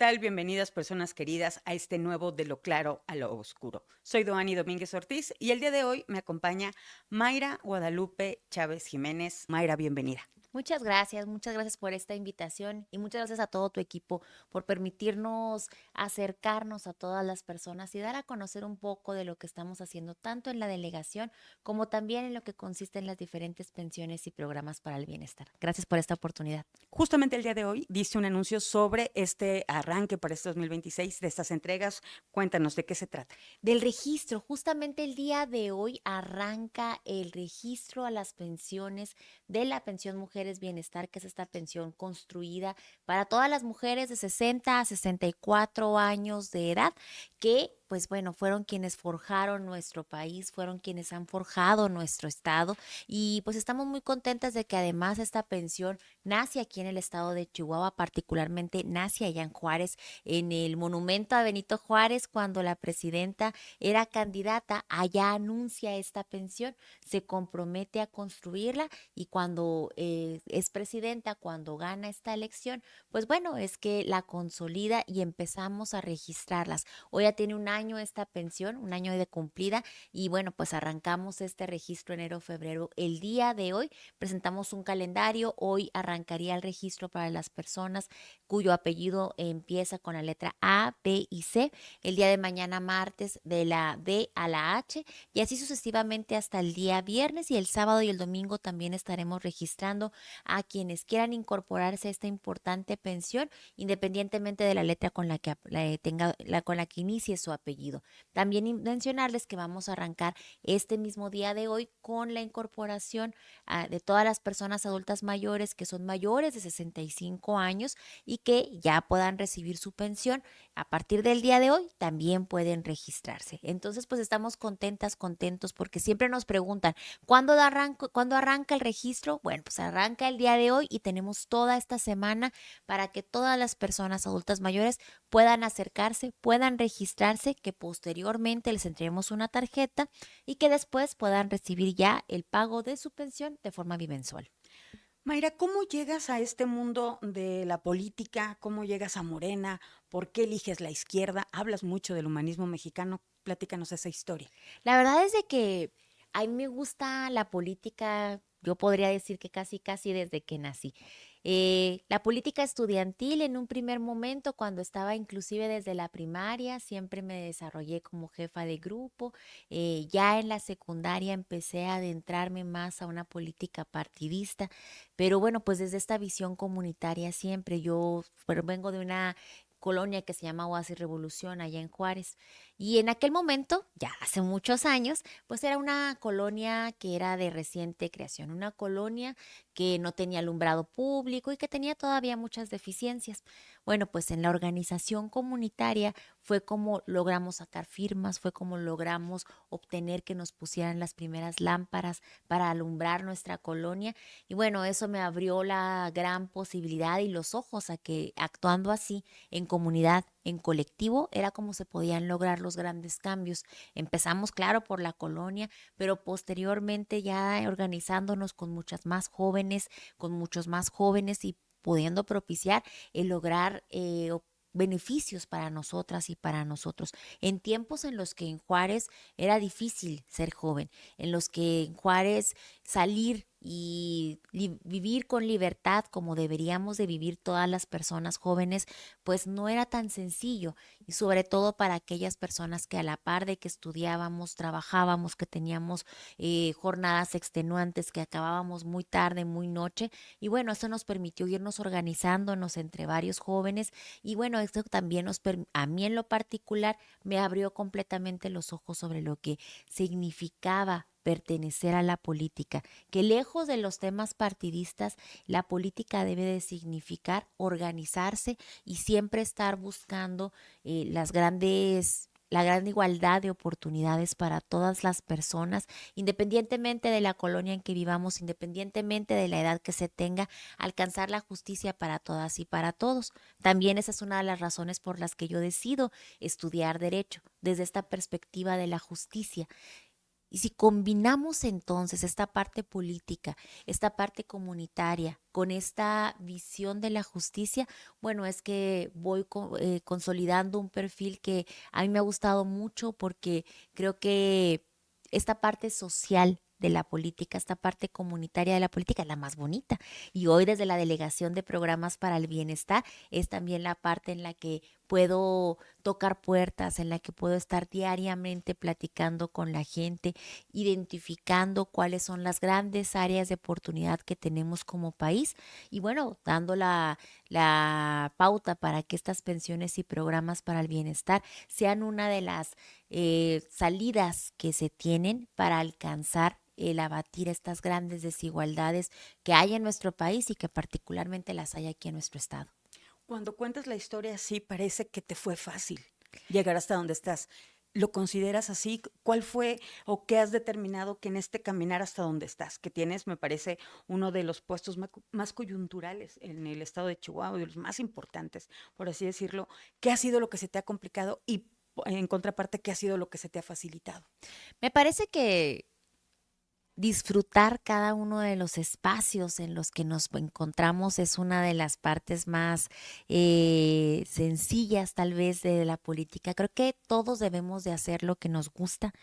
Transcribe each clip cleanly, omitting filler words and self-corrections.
tal? Bienvenidas personas queridas a este nuevo De lo Claro a lo Oscuro. Soy Doani Domínguez Ortiz y el día de hoy me acompaña Mayra Guadalupe Chávez Jiménez. Mayra, bienvenida. Muchas gracias por esta invitación y muchas gracias a todo tu equipo por permitirnos acercarnos a todas las personas y dar a conocer un poco de lo que estamos haciendo tanto en la delegación como también en lo que consisten las diferentes pensiones y programas para el bienestar. Gracias por esta oportunidad. Justamente el día de hoy diste un anuncio sobre este arranque para este 2026 de estas entregas. Cuéntanos de qué se trata. Del registro, justamente el día de hoy arranca el registro a las pensiones de la pensión Mujeres Bienestar, que es esta pensión construida para todas las mujeres de 60 a 64 años de edad, que pues bueno, fueron quienes forjaron nuestro país, fueron quienes han forjado nuestro estado y pues estamos muy contentas de que además esta pensión nace aquí en el estado de Chihuahua, particularmente nace allá en Juárez, en el monumento a Benito Juárez, cuando la presidenta era candidata, allá anuncia esta pensión, se compromete a construirla y cuando es presidenta, cuando gana esta elección, pues bueno, es que la consolida y empezamos a registrarlas. Hoy ya tiene un año esta pensión, un año de cumplida y bueno, pues arrancamos este registro enero, febrero. El día de hoy presentamos un calendario, hoy arrancaría el registro para las personas cuyo apellido empieza con la letra A, B y C. El día de mañana martes de la D a la H y así sucesivamente hasta el día viernes y el sábado y el domingo también estaremos registrando a quienes quieran incorporarse a esta importante pensión independientemente de la letra con la que con la que inicie su apellido. También mencionarles que vamos a arrancar este mismo día de hoy con la incorporación de todas las personas adultas mayores que son mayores de 65 años y que ya puedan recibir su pensión. A partir del día de hoy también pueden registrarse. Entonces, pues estamos contentas, contentos, porque siempre nos preguntan, ¿cuándo arranca el registro? Bueno, pues arranca el día de hoy y tenemos toda esta semana para que todas las personas adultas mayores puedan acercarse, puedan registrarse, que posteriormente les entreguemos una tarjeta y que después puedan recibir ya el pago de su pensión de forma bimensual. Mayra, ¿cómo llegas a este mundo de la política? ¿Cómo llegas a Morena? ¿Por qué eliges la izquierda? Hablas mucho del humanismo mexicano. Platícanos esa historia. La verdad es de que a mí me gusta la política, yo podría decir que casi, casi desde que nací. La política estudiantil en un primer momento, cuando estaba inclusive desde la primaria, siempre me desarrollé como jefa de grupo. Ya en la secundaria empecé a adentrarme más a una política partidista, pero bueno, pues desde esta visión comunitaria siempre. Yo vengo de una colonia que se llama Oasis Revolución allá en Juárez. Y en aquel momento, ya hace muchos años, pues era una colonia que era de reciente creación, una colonia que no tenía alumbrado público y que tenía todavía muchas deficiencias. Bueno, pues en la organización comunitaria fue como logramos sacar firmas, fue como logramos obtener que nos pusieran las primeras lámparas para alumbrar nuestra colonia. Y bueno, eso me abrió la gran posibilidad y los ojos a que actuando así en comunidad, en colectivo, era como se podían lograr los grandes cambios. Empezamos, claro, por la colonia, pero posteriormente ya organizándonos con muchas más jóvenes, con muchos más jóvenes y pudiendo propiciar el lograr beneficios para nosotras y para nosotros. En tiempos en los que en Juárez era difícil ser joven, en los que en Juárez salir y vivir con libertad como deberíamos de vivir todas las personas jóvenes, pues no era tan sencillo y sobre todo para aquellas personas que a la par de que estudiábamos, trabajábamos, que teníamos jornadas extenuantes, que acabábamos muy tarde, muy noche y bueno, eso nos permitió irnos organizándonos entre varios jóvenes y bueno, esto también a mí en lo particular me abrió completamente los ojos sobre lo que significaba pertenecer a la política, que lejos de los temas partidistas, la política debe de significar organizarse y siempre estar buscando la gran igualdad de oportunidades para todas las personas, independientemente de la colonia en que vivamos, independientemente de la edad que se tenga, alcanzar la justicia para todas y para todos. También esa es una de las razones por las que yo decido estudiar derecho, desde esta perspectiva de la justicia. Y si combinamos entonces esta parte política, esta parte comunitaria, con esta visión de la justicia, bueno, es que voy consolidando un perfil que a mí me ha gustado mucho porque creo que esta parte social de la política, esta parte comunitaria de la política es la más bonita. Y hoy desde la Delegación de Programas para el Bienestar es también la parte en la que puedo tocar puertas, en la que puedo estar diariamente platicando con la gente, identificando cuáles son las grandes áreas de oportunidad que tenemos como país y bueno, dando la pauta para que estas pensiones y programas para el bienestar sean una de las salidas que se tienen para alcanzar el abatir estas grandes desigualdades que hay en nuestro país y que particularmente las hay aquí en nuestro estado. Cuando cuentas la historia así, parece que te fue fácil llegar hasta donde estás. ¿Lo consideras así? ¿Cuál fue o qué has determinado que en este caminar hasta donde estás, que tienes, me parece, uno de los puestos más coyunturales en el estado de Chihuahua, de los más importantes, por así decirlo? ¿Qué ha sido lo que se te ha complicado y en contraparte, qué ha sido lo que se te ha facilitado? Me parece que disfrutar cada uno de los espacios en los que nos encontramos es una de las partes más sencillas tal vez de la política. Creo que todos debemos de hacer lo que nos gusta.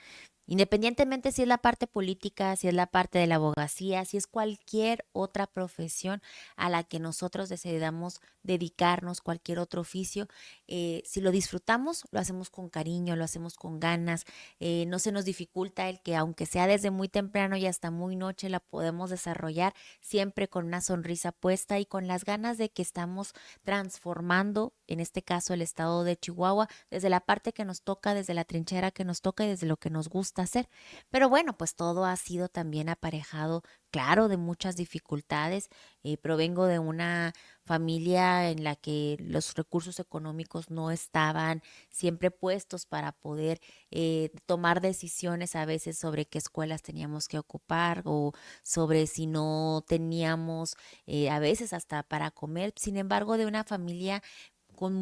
Independientemente si es la parte política, si es la parte de la abogacía, si es cualquier otra profesión a la que nosotros decidamos dedicarnos, cualquier otro oficio, si lo disfrutamos, lo hacemos con cariño, lo hacemos con ganas, no se nos dificulta el que aunque sea desde muy temprano y hasta muy noche la podemos desarrollar siempre con una sonrisa puesta y con las ganas de que estamos transformando, en este caso el estado de Chihuahua, desde la parte que nos toca, desde la trinchera que nos toca y desde lo que nos gusta hacer. Pero bueno, pues todo ha sido también aparejado, claro, de muchas dificultades. Provengo de una familia en la que los recursos económicos no estaban siempre puestos para poder tomar decisiones a veces sobre qué escuelas teníamos que ocupar o sobre si no teníamos a veces hasta para comer. Sin embargo, de una familia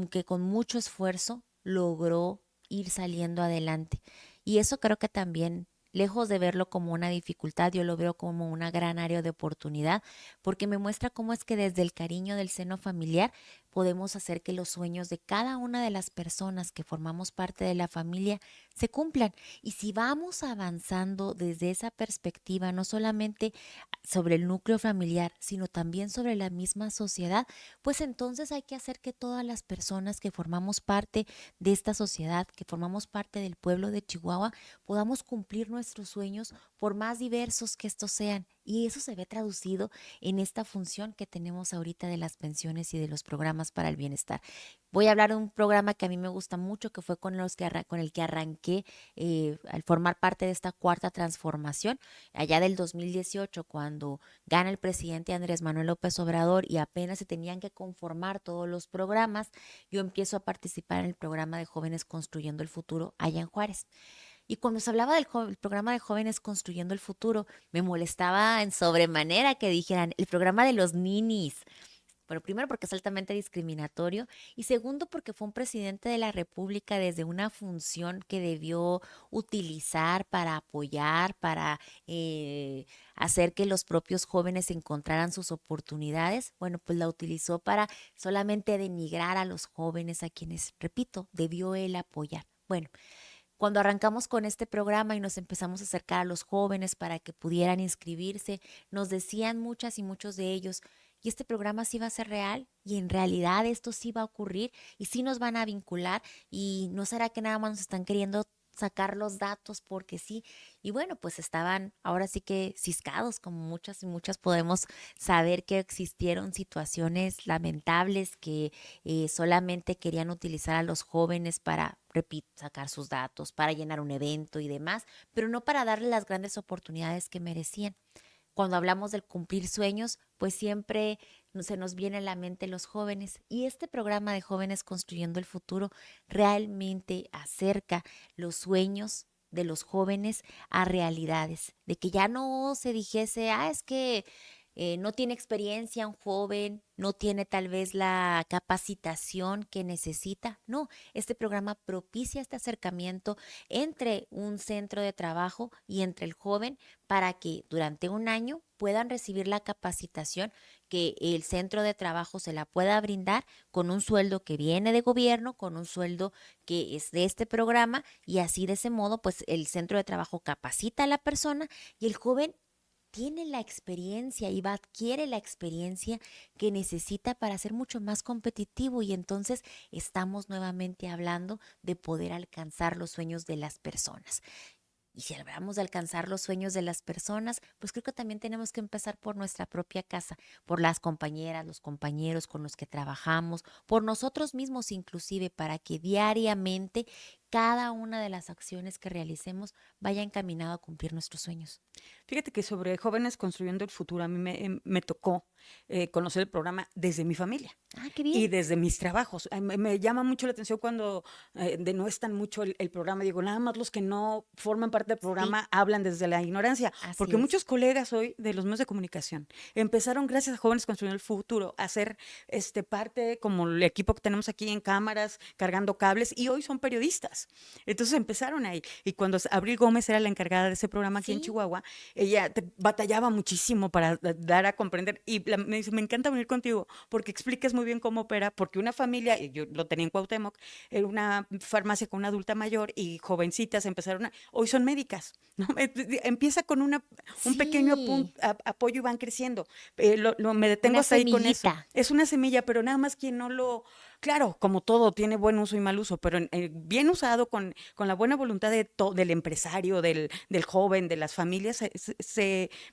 que con mucho esfuerzo logró ir saliendo adelante. Y eso creo que también, lejos de verlo como una dificultad, yo lo veo como una gran área de oportunidad, porque me muestra cómo es que desde el cariño del seno familiar podemos hacer que los sueños de cada una de las personas que formamos parte de la familia se cumplan. Y si vamos avanzando desde esa perspectiva, no solamente sobre el núcleo familiar, sino también sobre la misma sociedad, pues entonces hay que hacer que todas las personas que formamos parte de esta sociedad, que formamos parte del pueblo de Chihuahua, podamos cumplir nuestros sueños por más diversos que estos sean. Y eso se ve traducido en esta función que tenemos ahorita de las pensiones y de los programas para el bienestar. Voy a hablar de un programa que a mí me gusta mucho, que fue con el que arranqué al formar parte de esta cuarta transformación, allá del 2018, cuando gana el presidente Andrés Manuel López Obrador y apenas se tenían que conformar todos los programas, yo empiezo a participar en el programa de Jóvenes Construyendo el Futuro allá en Juárez. Y cuando se hablaba del el programa de Jóvenes Construyendo el Futuro, me molestaba en sobremanera que dijeran el programa de los ninis. Bueno, primero porque es altamente discriminatorio y segundo porque fue un presidente de la República desde una función que debió utilizar para apoyar, para hacer que los propios jóvenes encontraran sus oportunidades. Bueno, pues la utilizó para solamente denigrar a los jóvenes a quienes, repito, debió él apoyar. Bueno, cuando arrancamos con este programa y nos empezamos a acercar a los jóvenes para que pudieran inscribirse, nos decían muchas y muchos de ellos, y este programa sí va a ser real y en realidad esto sí va a ocurrir y sí nos van a vincular y no será que nada más nos están queriendo sacar los datos porque sí. Y bueno, pues estaban ahora sí que ciscados, como muchas y muchas podemos saber que existieron situaciones lamentables que solamente querían utilizar a los jóvenes para, repito, sacar sus datos, para llenar un evento y demás, pero no para darles las grandes oportunidades que merecían. Cuando hablamos del cumplir sueños, pues siempre se nos viene a la mente los jóvenes y este programa de Jóvenes Construyendo el Futuro realmente acerca los sueños de los jóvenes a realidades, de que ya no se dijese, es que no tiene experiencia un joven, no tiene tal vez la capacitación que necesita. No, este programa propicia este acercamiento entre un centro de trabajo y entre el joven para que durante un año puedan recibir la capacitación que el centro de trabajo se la pueda brindar con un sueldo que viene de gobierno, con un sueldo que es de este programa, y así de ese modo pues el centro de trabajo capacita a la persona y el joven tiene la experiencia y adquiere la experiencia que necesita para ser mucho más competitivo, y entonces estamos nuevamente hablando de poder alcanzar los sueños de las personas. Y si hablamos de alcanzar los sueños de las personas, pues creo que también tenemos que empezar por nuestra propia casa, por las compañeras, los compañeros con los que trabajamos, por nosotros mismos inclusive, para que diariamente cada una de las acciones que realicemos vaya encaminado a cumplir nuestros sueños. Fíjate que sobre Jóvenes Construyendo el Futuro, a mí me tocó conocer el programa desde mi familia Ah, qué y bien. desde mis trabajos. Me llama mucho la atención cuando denuestan mucho el programa. Digo, nada más los que no forman parte del Sí, programa hablan desde la ignorancia, porque así es. muchos colegas hoy de los medios de comunicación empezaron, gracias a Jóvenes Construyendo el Futuro, a ser parte como el equipo que tenemos aquí en cámaras, cargando cables, y hoy son periodistas. Entonces empezaron ahí. Y cuando Abril Gómez era la encargada de ese programa aquí en Sí, Chihuahua, ella batallaba muchísimo para dar a comprender. Y me dice, me encanta venir contigo porque explicas muy bien cómo opera, porque una familia, y yo lo tenía en Cuauhtémoc, era una farmacia con una adulta mayor y jovencitas empezaron hoy son médicas, ¿no? Empieza con un pequeño sí, apoyo y van creciendo. Me detengo una hasta ahí con eso. semillita. Es una semilla, pero nada más quien no lo, claro, como todo, tiene buen uso y mal uso, pero bien usado con la buena voluntad del empresario, del joven, de las familias,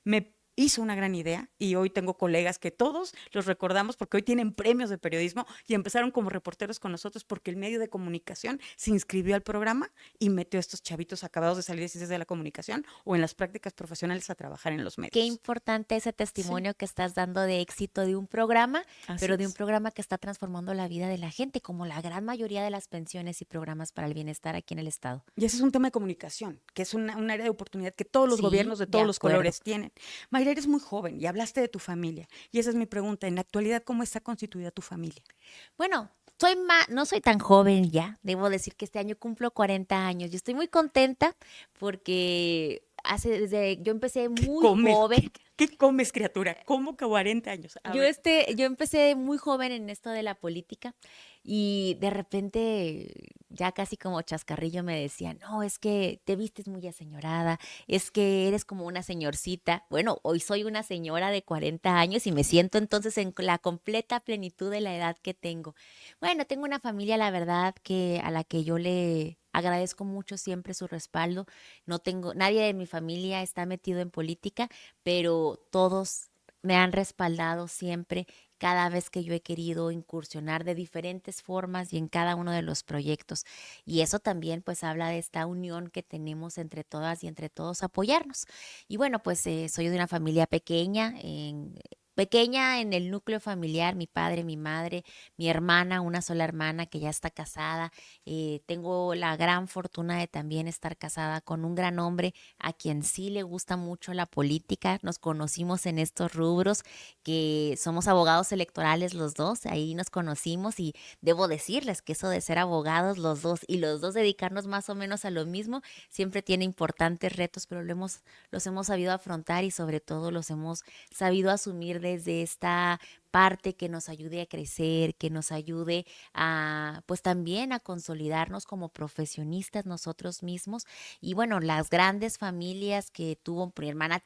me hizo una gran idea y hoy tengo colegas que todos los recordamos porque hoy tienen premios de periodismo y empezaron como reporteros con nosotros porque el medio de comunicación se inscribió al programa y metió a estos chavitos acabados de salir de ciencias de la comunicación o en las prácticas profesionales a trabajar en los Qué medios. importante ese Sí, testimonio que estás dando de éxito de un programa, así pero de un es. programa que está transformando la vida de la gente, como la gran mayoría de las pensiones y programas para el bienestar aquí en el estado. Y ese es un tema de comunicación, que es un área de oportunidad que todos los Sí, gobiernos de de todos los acuerdo. colores tienen. Mayra, eres muy joven y hablaste de tu familia. Y esa es mi pregunta. En la actualidad, ¿cómo está constituida tu familia? Bueno, no soy tan joven ya, debo decir que este año cumplo 40 años y estoy muy contenta porque yo empecé ¿Qué muy comes? joven. ¿Qué comes, criatura? ¿Cómo que 40 años? A ver. Yo empecé muy joven en esto de la política y de repente ya casi como chascarrillo me decían, no, es que te vistes muy aseñorada, es que eres como una señorcita. Bueno, hoy soy una señora de 40 años y me siento entonces en la completa plenitud de la edad que tengo. Bueno, tengo una familia, la verdad, que a la que yo le agradezco mucho siempre su respaldo. No tengo, nadie de mi familia está metido en política, pero todos me han respaldado siempre cada vez que yo he querido incursionar de diferentes formas y en cada uno de los proyectos. Y eso también pues habla de esta unión que tenemos entre todas y entre todos apoyarnos. Y bueno, pues soy de una familia pequeña en el núcleo familiar, mi padre, mi madre, mi hermana, una sola hermana que ya está casada. Tengo la gran fortuna de también estar casada con un gran hombre a quien sí le gusta mucho la política. Nos conocimos en estos rubros, que somos abogados electorales los dos, ahí nos conocimos y debo decirles que eso de ser abogados los dos y los dos dedicarnos más o menos a lo mismo, siempre tiene importantes retos, pero los hemos sabido afrontar y sobre todo los hemos sabido asumir desde esta parte que nos ayude a crecer, que nos ayude a, pues también a consolidarnos como profesionistas nosotros mismos. Y bueno, las grandes familias que tuvo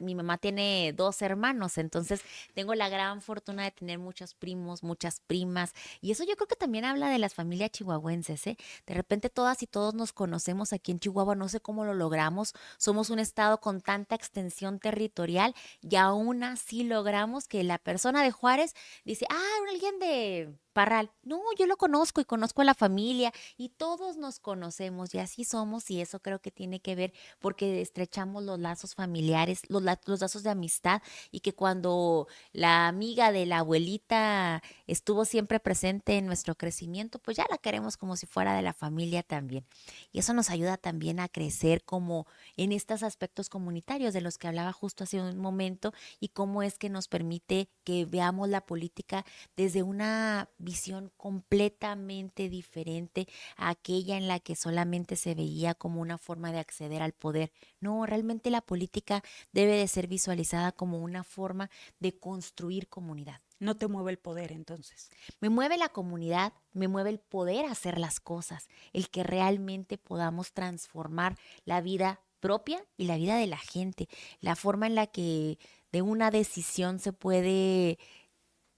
mi mamá tiene dos hermanos, entonces tengo la gran fortuna de tener muchos primos, muchas primas, y eso yo creo que también habla de las familias chihuahuenses, ¿eh? De repente todas y todos nos conocemos aquí en Chihuahua, no sé cómo lo logramos, somos un estado con tanta extensión territorial y aún así logramos que la persona de Juárez dice, ah, alguien de Parral. No, yo lo conozco y conozco a la familia y todos nos conocemos y así somos y eso creo que tiene que ver porque estrechamos los lazos familiares, los lazos de amistad y que cuando la amiga de la abuelita estuvo siempre presente en nuestro crecimiento, pues ya la queremos como si fuera de la familia también. Y eso nos ayuda también a crecer como en estos aspectos comunitarios de los que hablaba justo hace un momento y cómo es que nos permite que veamos la política desde una visión completamente diferente a aquella en la que solamente se veía como una forma de acceder al poder. No, realmente la política debe de ser visualizada como una forma de construir comunidad. No te mueve el poder entonces. Me mueve la comunidad, me mueve el poder hacer las cosas, el que realmente podamos transformar la vida propia y la vida de la gente, la forma en la que de una decisión se puede,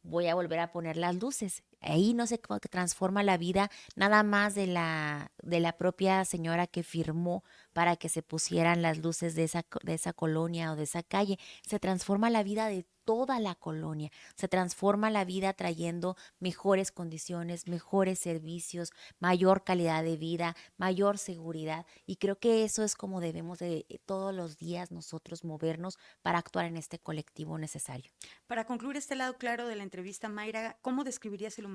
voy a volver a poner las luces. Ahí no se transforma la vida nada más de la propia señora que firmó para que se pusieran las luces de esa colonia o de esa calle. Se transforma la vida de toda la colonia. Se transforma la vida trayendo mejores condiciones, mejores servicios, mayor calidad de vida, mayor seguridad. Y creo que eso es como debemos de todos los días nosotros movernos para actuar en este colectivo necesario. Para concluir este lado claro de la entrevista, Mayra, ¿cómo describirías el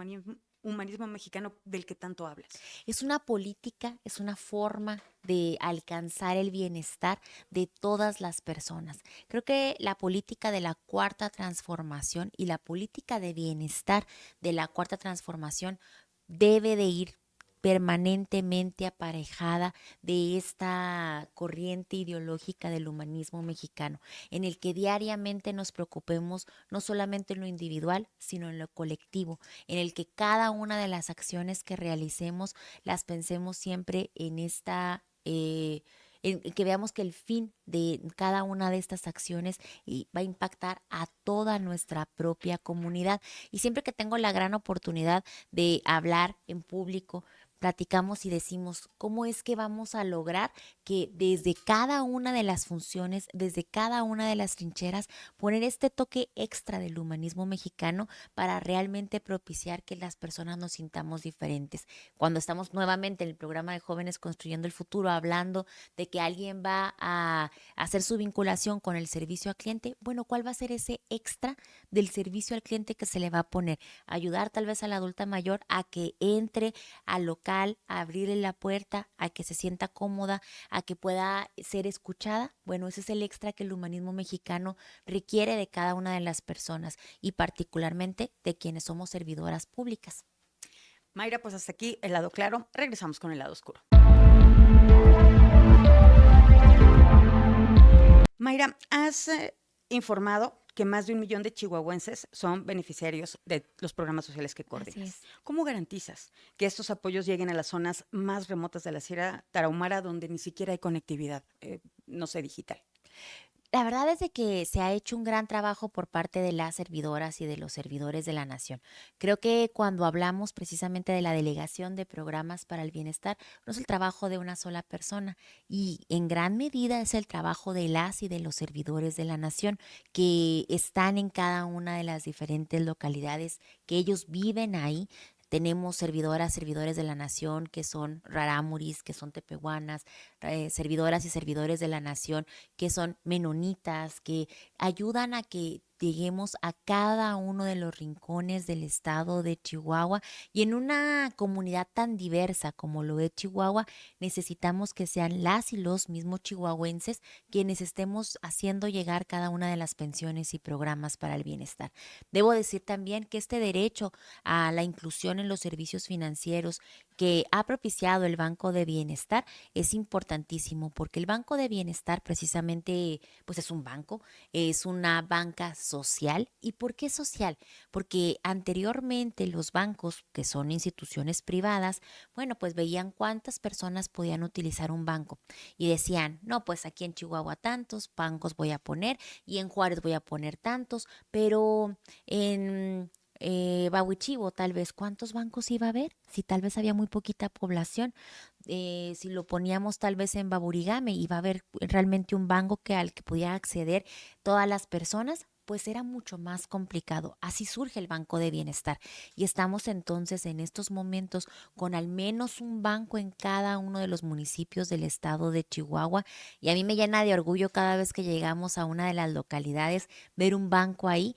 humanismo mexicano del que tanto hablas? Es una política, es una forma de alcanzar el bienestar de todas las personas. Creo que la política de la cuarta transformación y la política de bienestar de la cuarta transformación debe de ir permanentemente aparejada de esta corriente ideológica del humanismo mexicano, en el que diariamente nos preocupemos no solamente en lo individual, sino en lo colectivo, en el que cada una de las acciones que realicemos las pensemos siempre en esta en que veamos que el fin de cada una de estas acciones va a impactar a toda nuestra propia comunidad. Y siempre que tengo la gran oportunidad de hablar en público, platicamos y decimos cómo es que vamos a lograr que desde cada una de las funciones, desde cada una de las trincheras, poner este toque extra del humanismo mexicano para realmente propiciar que las personas nos sintamos diferentes. Cuando estamos nuevamente en el programa de Jóvenes Construyendo el Futuro hablando de que alguien va a hacer su vinculación con el servicio al cliente, bueno, ¿cuál va a ser ese extra del servicio al cliente que se le va a poner? Ayudar tal vez a la adulta mayor a que entre al local, a abrirle la puerta, a que se sienta cómoda, a que pueda ser escuchada. Bueno, ese es el extra que el humanismo mexicano requiere de cada una de las personas y particularmente de quienes somos servidoras públicas. Mayra, pues hasta aquí el lado claro. Regresamos con el lado oscuro. Mayra, has informado que más de 1 millón de chihuahuenses son beneficiarios de los programas sociales que Así coordinas. es. ¿Cómo garantizas que estos apoyos lleguen a las zonas más remotas de la Sierra Tarahumara donde ni siquiera hay conectividad, no sé, digital? La verdad es de que se ha hecho un gran trabajo por parte de las servidoras y de los servidores de la nación. Creo que cuando hablamos precisamente de la delegación de programas para el bienestar, no es el trabajo de una sola persona y en gran medida es el trabajo de las y de los servidores de la nación que están en cada una de las diferentes localidades, que ellos viven ahí. Tenemos servidoras, servidores de la nación que son rarámuris, que son tepehuanas, servidoras y servidores de la nación que son menonitas, que ayudan a que lleguemos a cada uno de los rincones del estado de Chihuahua y en una comunidad tan diversa como lo es Chihuahua, necesitamos que sean las y los mismos chihuahuenses quienes estemos haciendo llegar cada una de las pensiones y programas para el bienestar. Debo decir también que este derecho a la inclusión en los servicios financieros que ha propiciado el Banco de Bienestar es importantísimo porque el Banco de Bienestar precisamente pues es un banco, es una banca social. ¿Y por qué social? Porque anteriormente los bancos, que son instituciones privadas, bueno, pues veían cuántas personas podían utilizar un banco y decían, no, pues aquí en Chihuahua tantos bancos voy a poner y en Juárez voy a poner tantos, pero en Bahuichivo, tal vez, ¿cuántos bancos iba a haber? Si tal vez había muy poquita población. Si lo poníamos tal vez en Baburigame, iba a haber realmente un banco al que pudiera acceder todas las personas. pues era mucho más complicado. Así surge el Banco de Bienestar y estamos entonces en estos momentos con al menos un banco en cada uno de los municipios del estado de Chihuahua, y a mí me llena de orgullo cada vez que llegamos a una de las localidades ver un banco ahí.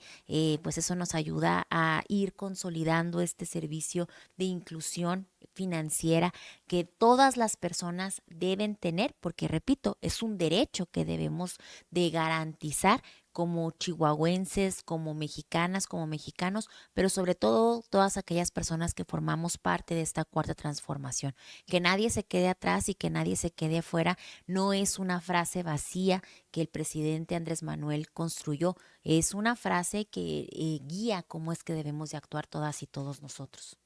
Pues eso nos ayuda a ir consolidando este servicio de inclusión financiera que todas las personas deben tener, porque repito, es un derecho que debemos de garantizar como chihuahuenses, como mexicanas, como mexicanos, pero sobre todo todas aquellas personas que formamos parte de esta cuarta transformación. Que nadie se quede atrás y que nadie se quede afuera no es una frase vacía que el presidente Andrés Manuel construyó, es una frase que guía cómo es que debemos de actuar todas y todos nosotros.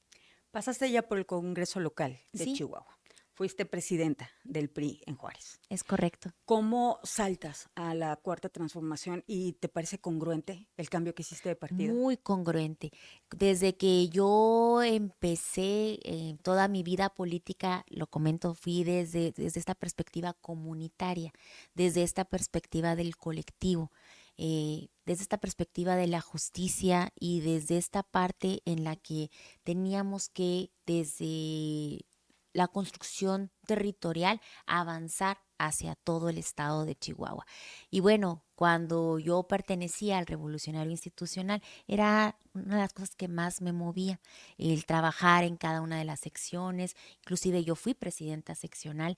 Pasaste ya por el Congreso local de Sí, Chihuahua. Fuiste presidenta del PRI en Juárez. es correcto. ¿Cómo saltas a la cuarta transformación y te parece congruente el cambio que hiciste de partido? Muy congruente. Desde que yo empecé toda mi vida política, lo comento, fui desde esta perspectiva comunitaria, desde esta perspectiva del colectivo, desde esta perspectiva de la justicia y desde esta parte en la que teníamos que, desde la construcción territorial, avanzar hacia todo el estado de Chihuahua. Y bueno, cuando yo pertenecía al Revolucionario Institucional, era una de las cosas que más me movía, el trabajar en cada una de las secciones. Inclusive yo fui presidenta seccional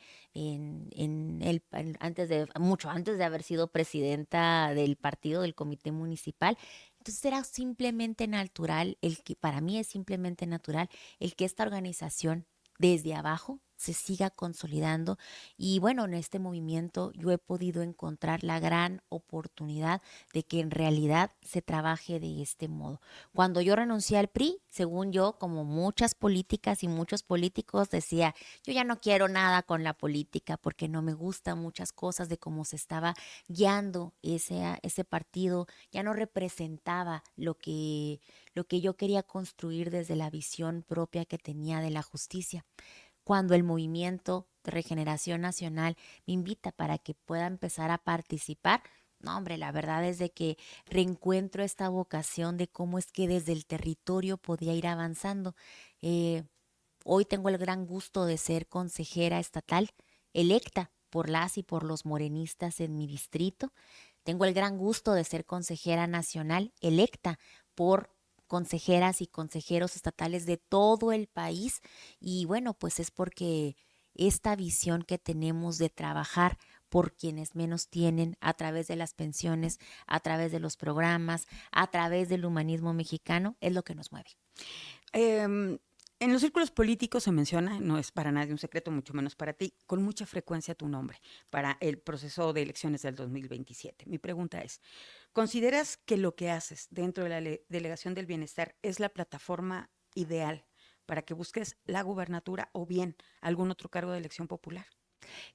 antes mucho antes de haber sido presidenta del partido, del comité municipal. Entonces era simplemente natural, para mí es simplemente natural el que esta organización desde abajo se siga consolidando. Y bueno, en este movimiento yo he podido encontrar la gran oportunidad de que en realidad se trabaje de este modo. Cuando yo renuncié al PRI, según yo, como muchas políticas y muchos políticos, decía, yo ya no quiero nada con la política porque no me gustan muchas cosas de cómo se estaba guiando ese partido, ya no representaba lo que yo quería construir desde la visión propia que tenía de la justicia. Cuando el movimiento de regeneración nacional me invita para que pueda empezar a participar, no, hombre, la verdad es de que reencuentro esta vocación de cómo es que desde el territorio podía ir avanzando. Eh, Hoy tengo el gran gusto de ser consejera estatal electa por las y por los morenistas en mi distrito. Tengo el gran gusto de ser consejera nacional electa por consejeras y consejeros estatales de todo el país. Y bueno, pues es porque esta visión que tenemos de trabajar por quienes menos tienen a través de las pensiones, a través de los programas, a través del humanismo mexicano, es lo que nos mueve. Em, en los círculos políticos se menciona, no es para nadie un secreto, mucho menos para ti, con mucha frecuencia tu nombre para el proceso de elecciones del 2027. Mi pregunta es, ¿consideras que lo que haces dentro de la Delegación del Bienestar es la plataforma ideal para que busques la gubernatura o bien algún otro cargo de elección popular?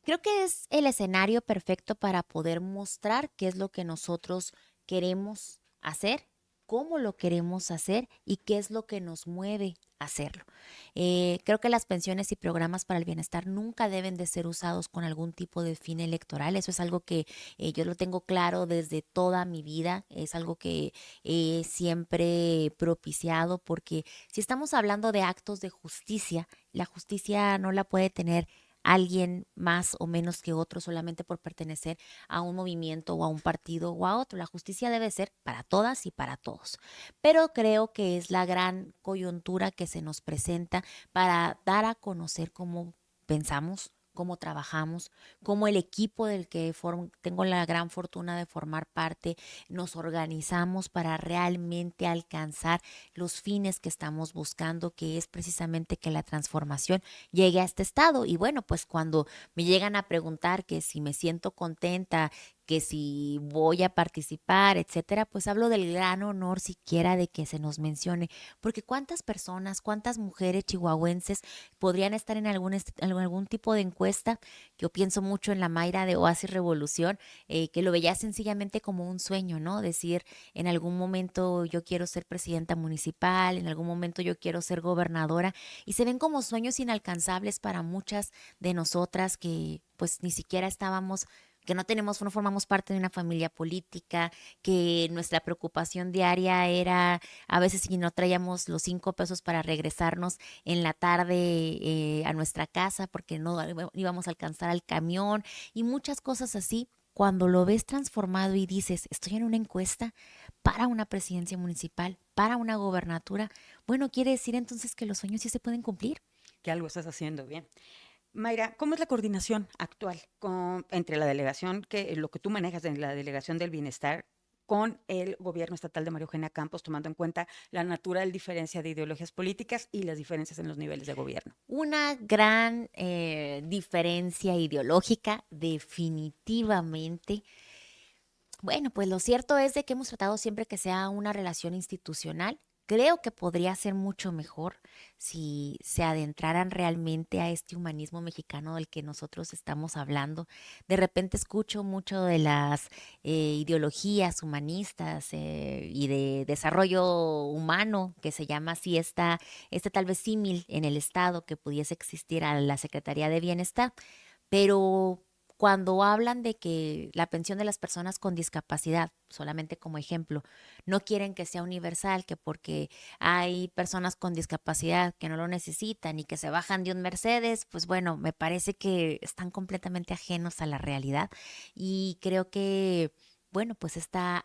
Creo que es el escenario perfecto para poder mostrar qué es lo que nosotros queremos hacer, cómo lo queremos hacer y qué es lo que nos mueve a hacerlo. Creo que las pensiones y programas para el bienestar nunca deben de ser usados con algún tipo de fin electoral. Eso es algo que yo lo tengo claro desde toda mi vida. Es algo que he siempre propiciado porque si estamos hablando de actos de justicia, la justicia no la puede tener alguien más o menos que otro solamente por pertenecer a un movimiento o a un partido o a otro. La justicia debe ser para todas y para todos. Pero creo que es la gran coyuntura que se nos presenta para dar a conocer cómo pensamos, cómo trabajamos, cómo el equipo del que tengo la gran fortuna de formar parte, nos organizamos para realmente alcanzar los fines que estamos buscando, que es precisamente que la transformación llegue a este estado. Y bueno, pues cuando me llegan a preguntar que si me siento contenta, que si voy a participar, etcétera, pues hablo del gran honor siquiera de que se nos mencione, porque cuántas personas, cuántas mujeres chihuahuenses podrían estar en algún tipo de encuesta. Yo pienso mucho en la Mayra de Oasis Revolución, que lo veía sencillamente como un sueño, ¿no? Decir, en algún momento yo quiero ser presidenta municipal, en algún momento yo quiero ser gobernadora, y se ven como sueños inalcanzables para muchas de nosotras que pues ni siquiera estábamos que no formamos parte de una familia política, que nuestra preocupación diaria era a veces si no traíamos los 5 pesos para regresarnos en la tarde a nuestra casa porque no íbamos a alcanzar al camión y muchas cosas así. Cuando lo ves transformado y dices, estoy en una encuesta para una presidencia municipal, para una gobernatura, bueno, quiere decir entonces que los sueños sí se pueden cumplir. Que algo estás haciendo bien. Mayra, ¿cómo es la coordinación actual entre la delegación, lo que tú manejas en la Delegación del Bienestar, con el gobierno estatal de María Eugenia Campos, tomando en cuenta la natural diferencia de ideologías políticas y las diferencias en los niveles de gobierno? Una gran diferencia ideológica, definitivamente. Bueno, pues lo cierto es de que hemos tratado siempre que sea una relación institucional. Creo que podría ser mucho mejor si se adentraran realmente a este humanismo mexicano del que nosotros estamos hablando. De repente escucho mucho de las ideologías humanistas y de desarrollo humano, que se llama así, este tal vez símil en el Estado que pudiese existir a la Secretaría de Bienestar, pero cuando hablan de que la pensión de las personas con discapacidad, solamente como ejemplo, no quieren que sea universal, que porque hay personas con discapacidad que no lo necesitan y que se bajan de un Mercedes, pues bueno, me parece que están completamente ajenos a la realidad y creo que, bueno, pues esta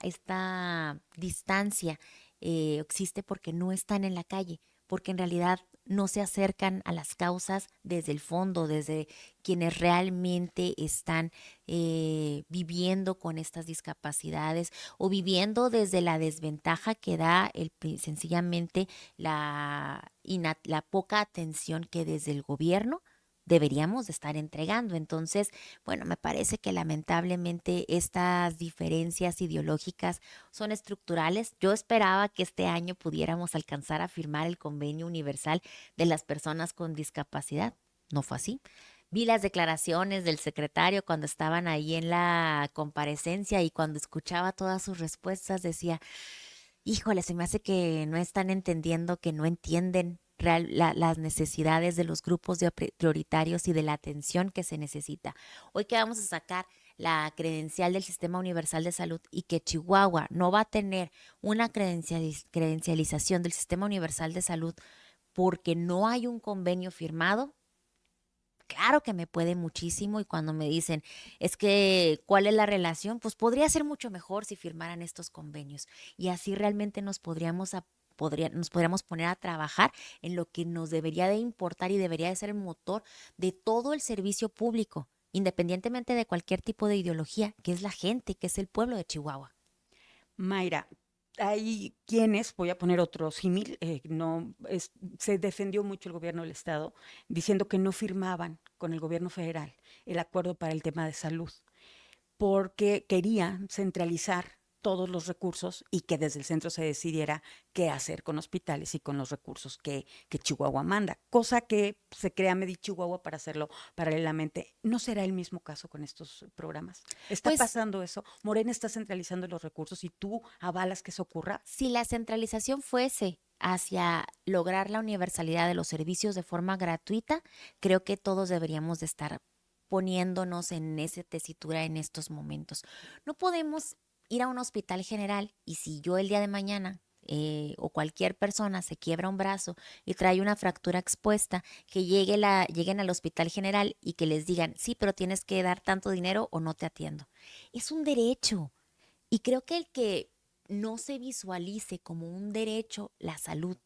distancia existe porque no están en la calle, porque en realidad no se acercan a las causas desde el fondo, desde quienes realmente están viviendo con estas discapacidades o viviendo desde la desventaja que da sencillamente la poca atención que desde el gobierno deberíamos de estar entregando. Entonces, bueno, me parece que lamentablemente estas diferencias ideológicas son estructurales. Yo esperaba que este año pudiéramos alcanzar a firmar el convenio universal de las personas con discapacidad. No fue así. Vi las declaraciones del secretario cuando estaban ahí en la comparecencia y cuando escuchaba todas sus respuestas decía, híjole, se me hace que no están entendiendo, que no entienden las necesidades de los grupos prioritarios y de la atención que se necesita. Hoy que vamos a sacar la credencial del Sistema Universal de Salud y que Chihuahua no va a tener una credencialización del Sistema Universal de Salud porque no hay un convenio firmado, claro que me puede muchísimo y cuando me dicen, es que, ¿cuál es la relación? Pues podría ser mucho mejor si firmaran estos convenios y así realmente nos podríamos poner a trabajar en lo que nos debería de importar y debería de ser el motor de todo el servicio público, independientemente de cualquier tipo de ideología, que es la gente, que es el pueblo de Chihuahua. Mayra, hay quienes, voy a poner otro símil, no, se defendió mucho el gobierno del Estado diciendo que no firmaban con el gobierno federal el acuerdo para el tema de salud, porque querían centralizar todos los recursos y que desde el centro se decidiera qué hacer con hospitales y con los recursos que Chihuahua manda, cosa que se crea Medi Chihuahua para hacerlo paralelamente. ¿No será el mismo caso con estos programas? ¿Está Pues pasando eso? Morena está centralizando los recursos y tú avalas que eso ocurra. si la centralización fuese hacia lograr la universalidad de los servicios de forma gratuita, creo que todos deberíamos de estar poniéndonos en esa tesitura en estos momentos. No podemos ir a un hospital general y si yo el día de mañana o cualquier persona se quiebra un brazo y trae una fractura expuesta, que lleguen al hospital general y que les digan, sí, pero tienes que dar tanto dinero o no te atiendo. Es un derecho. Y creo que el que no se visualice como un derecho la salud,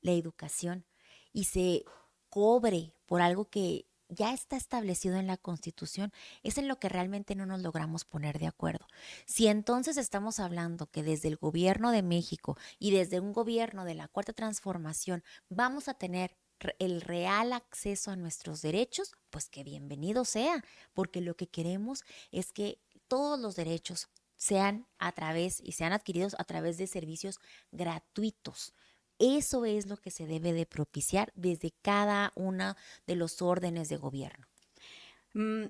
la educación, y se cobre por algo que ya está establecido en la Constitución, es en lo que realmente no nos logramos poner de acuerdo. Si entonces estamos hablando que desde el gobierno de México y desde un gobierno de la Cuarta Transformación vamos a tener el real acceso a nuestros derechos, pues que bienvenido sea, porque lo que queremos es que todos los derechos sean a través y sean adquiridos a través de servicios gratuitos. Eso es lo que se debe de propiciar desde cada una de los órdenes de gobierno.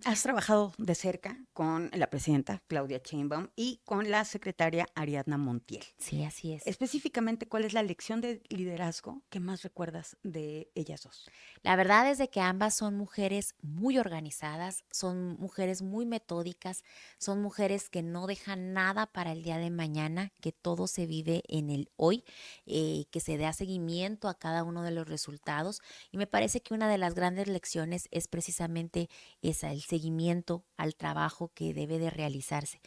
Has trabajado de cerca con la presidenta Claudia Sheinbaum y con la secretaria Ariadna Montiel. Sí, así es. Específicamente, ¿cuál es la lección de liderazgo que más recuerdas de ellas dos? La verdad es de que ambas son mujeres muy organizadas, son mujeres muy metódicas, son mujeres que no dejan nada para el día de mañana, que todo se vive en el hoy, que se da seguimiento a cada uno de los resultados. Y me parece que una de las grandes lecciones es precisamente esa, el seguimiento al trabajo que debe de realizarse.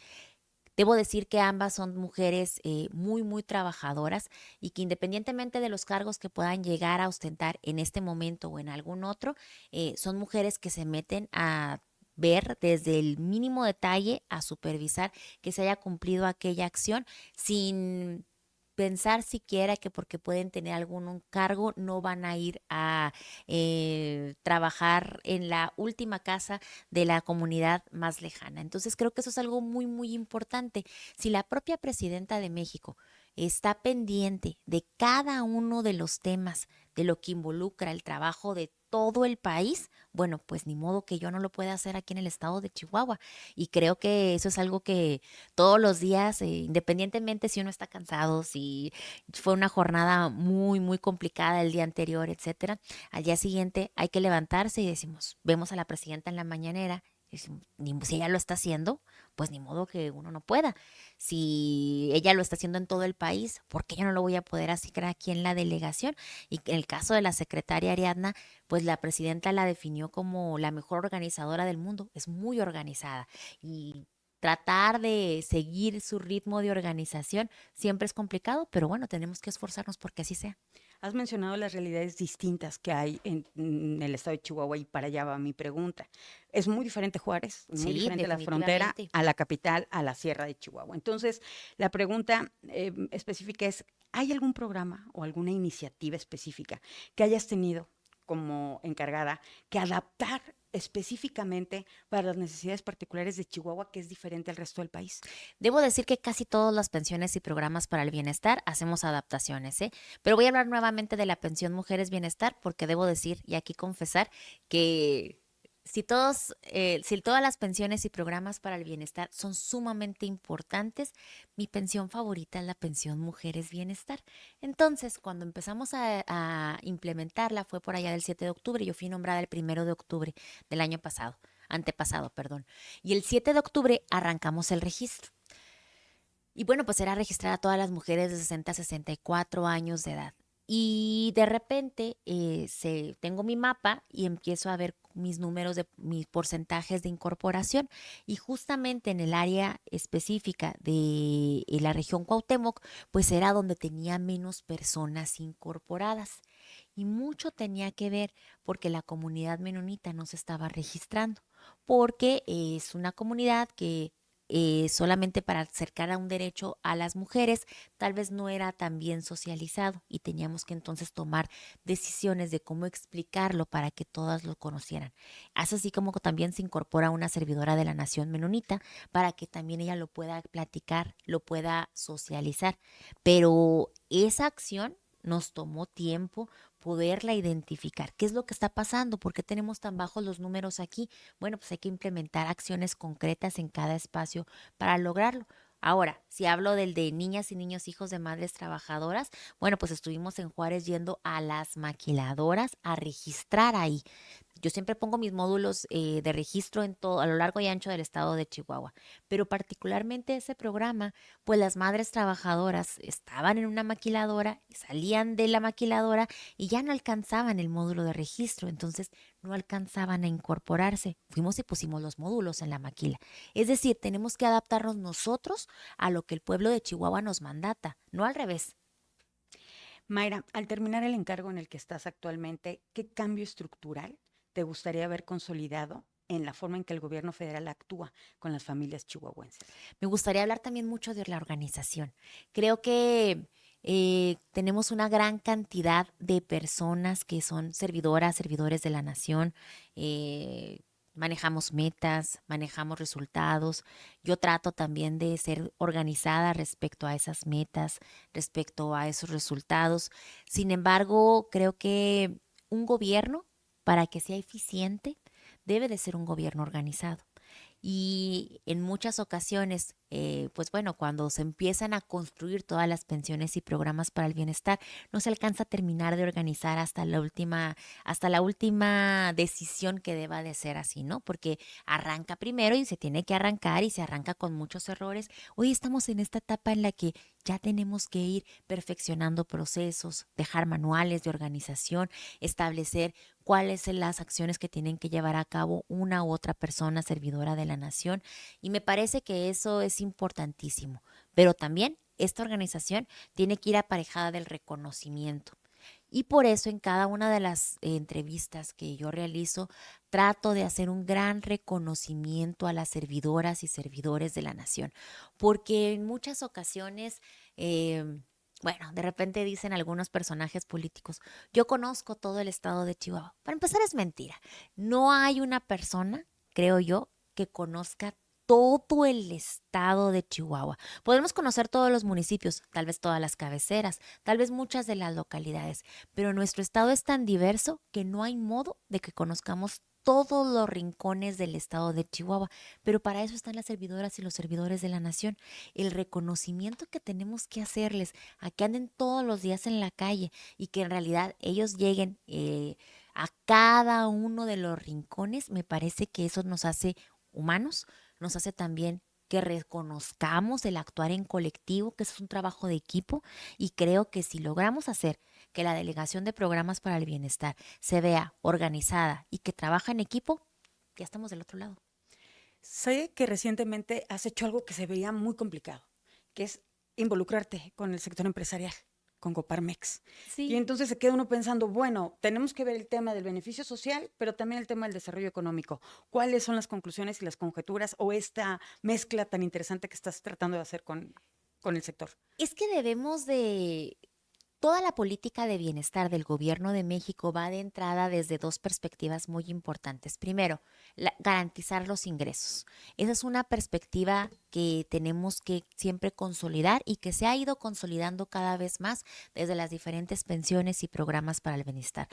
Debo decir que ambas son mujeres muy, muy trabajadoras y que independientemente de los cargos que puedan llegar a ostentar en este momento o en algún otro, son mujeres que se meten a ver desde el mínimo detalle, a supervisar que se haya cumplido aquella acción sin pensar siquiera que porque pueden tener algún un cargo no van a ir a trabajar en la última casa de la comunidad más lejana. Entonces creo que eso es algo muy, muy importante. Si la propia presidenta de México está pendiente de cada uno de los temas, de lo que involucra el trabajo de todo el país, bueno, pues ni modo que yo no lo pueda hacer aquí en el estado de Chihuahua. Y creo que eso es algo que todos los días, independientemente si uno está cansado, si fue una jornada muy, muy complicada el día anterior, etcétera, al día siguiente hay que levantarse y decimos, vemos a la presidenta en la mañanera, y decimos, si ella lo está haciendo, pues ni modo que uno no pueda. Si ella lo está haciendo en todo el país, ¿por qué yo no lo voy a poder hacer aquí en la delegación? Y en el caso de la secretaria Ariadna, pues la presidenta la definió como la mejor organizadora del mundo. Es muy organizada y tratar de seguir su ritmo de organización siempre es complicado, pero bueno, tenemos que esforzarnos porque así sea. Has mencionado las realidades distintas que hay en el estado de Chihuahua y para allá va mi pregunta. Es muy diferente Juárez, muy Sí, diferente la frontera definitivamente. a la capital, a la sierra de Chihuahua. Entonces, la pregunta específica es, ¿hay algún programa o alguna iniciativa específica que hayas tenido como encargada que adaptar específicamente para las necesidades particulares de Chihuahua, que es diferente al resto del país? Debo decir que casi todas las pensiones y programas para el bienestar hacemos adaptaciones, ¿eh? Pero voy a hablar nuevamente de la pensión Mujeres Bienestar porque debo decir y aquí confesar que si todas las pensiones y programas para el bienestar son sumamente importantes, mi pensión favorita es la pensión Mujeres Bienestar. Entonces, cuando empezamos a implementarla, fue por allá del 7 de octubre, yo fui nombrada el 1 de octubre del año pasado, antepasado, perdón. Y el 7 de octubre arrancamos el registro. Y bueno, pues era registrar a todas las mujeres de 60 a 64 años de edad. Y de repente tengo mi mapa y empiezo a ver mis números de mis porcentajes de incorporación. Y justamente en el área específica de la región Cuauhtémoc, pues era donde tenía menos personas incorporadas. Y mucho tenía que ver porque la comunidad menonita no se estaba registrando, porque es una comunidad que solamente para acercar a un derecho a las mujeres, tal vez no era tan bien socializado y teníamos que entonces tomar decisiones de cómo explicarlo para que todas lo conocieran. Es así como también se incorpora una servidora de la Nación Menonita para que también ella lo pueda platicar, lo pueda socializar. Pero esa acción nos tomó tiempo poderla identificar. ¿Qué es lo que está pasando? ¿Por qué tenemos tan bajos los números aquí? Bueno, pues hay que implementar acciones concretas en cada espacio para lograrlo. Ahora, si hablo del de niñas y niños hijos de madres trabajadoras, bueno, pues estuvimos en Juárez yendo a las maquiladoras a registrar ahí. Yo siempre pongo mis módulos de registro en todo, a lo largo y ancho del estado de Chihuahua, pero particularmente ese programa, pues las madres trabajadoras estaban en una maquiladora, salían de la maquiladora y ya no alcanzaban el módulo de registro, entonces no alcanzaban a incorporarse. Fuimos y pusimos los módulos en la maquila. Es decir, tenemos que adaptarnos nosotros a lo que el pueblo de Chihuahua nos mandata, no al revés. Mayra, al terminar el encargo en el que estás actualmente, ¿qué cambio estructural te gustaría ver consolidado en la forma en que el gobierno federal actúa con las familias chihuahuenses? Me gustaría hablar también mucho de la organización. Creo que tenemos una gran cantidad de personas que son servidoras, servidores de la nación. Manejamos metas, manejamos resultados. Yo trato también de ser organizada respecto a esas metas, respecto a esos resultados. Sin embargo, creo que un gobierno, para que sea eficiente, debe de ser un gobierno organizado. Y en muchas ocasiones, pues bueno, cuando se empiezan a construir todas las pensiones y programas para el bienestar, no se alcanza a terminar de organizar hasta la última decisión que deba de ser así, ¿no? Porque arranca primero y se tiene que arrancar y se arranca con muchos errores. Hoy estamos en esta etapa en la que ya tenemos que ir perfeccionando procesos, dejar manuales de organización, establecer cuáles son las acciones que tienen que llevar a cabo una u otra persona servidora de la nación. Y me parece que eso es importantísimo. Pero también esta organización tiene que ir aparejada del reconocimiento. Y por eso en cada una de las entrevistas que yo realizo, trato de hacer un gran reconocimiento a las servidoras y servidores de la nación, porque en muchas ocasiones, bueno, de repente dicen algunos personajes políticos, yo conozco todo el estado de Chihuahua. Para empezar es mentira. No hay una persona, creo yo, que conozca todo el estado de Chihuahua. Podemos conocer todos los municipios, tal vez todas las cabeceras, tal vez muchas de las localidades, pero nuestro estado es tan diverso que no hay modo de que conozcamos todos los rincones del estado de Chihuahua, pero para eso están las servidoras y los servidores de la nación. El reconocimiento que tenemos que hacerles a que anden todos los días en la calle y que en realidad ellos lleguen a cada uno de los rincones, me parece que eso nos hace humanos, nos hace también que reconozcamos el actuar en colectivo, que eso es un trabajo de equipo, y creo que si logramos hacer que la Delegación de Programas para el Bienestar se vea organizada y que trabaja en equipo, ya estamos del otro lado. Sé que recientemente has hecho algo que se veía muy complicado, que es involucrarte con el sector empresarial, con Coparmex. Y Sí. entonces se queda uno pensando, bueno, tenemos que ver el tema del beneficio social, pero también el tema del desarrollo económico. ¿Cuáles son las conclusiones y las conjeturas o esta mezcla tan interesante que estás tratando de hacer con el sector? Es que debemos de toda la política de bienestar del Gobierno de México va de entrada desde dos perspectivas muy importantes. Primero, garantizar los ingresos. Esa es una perspectiva que tenemos que siempre consolidar y que se ha ido consolidando cada vez más desde las diferentes pensiones y programas para el bienestar,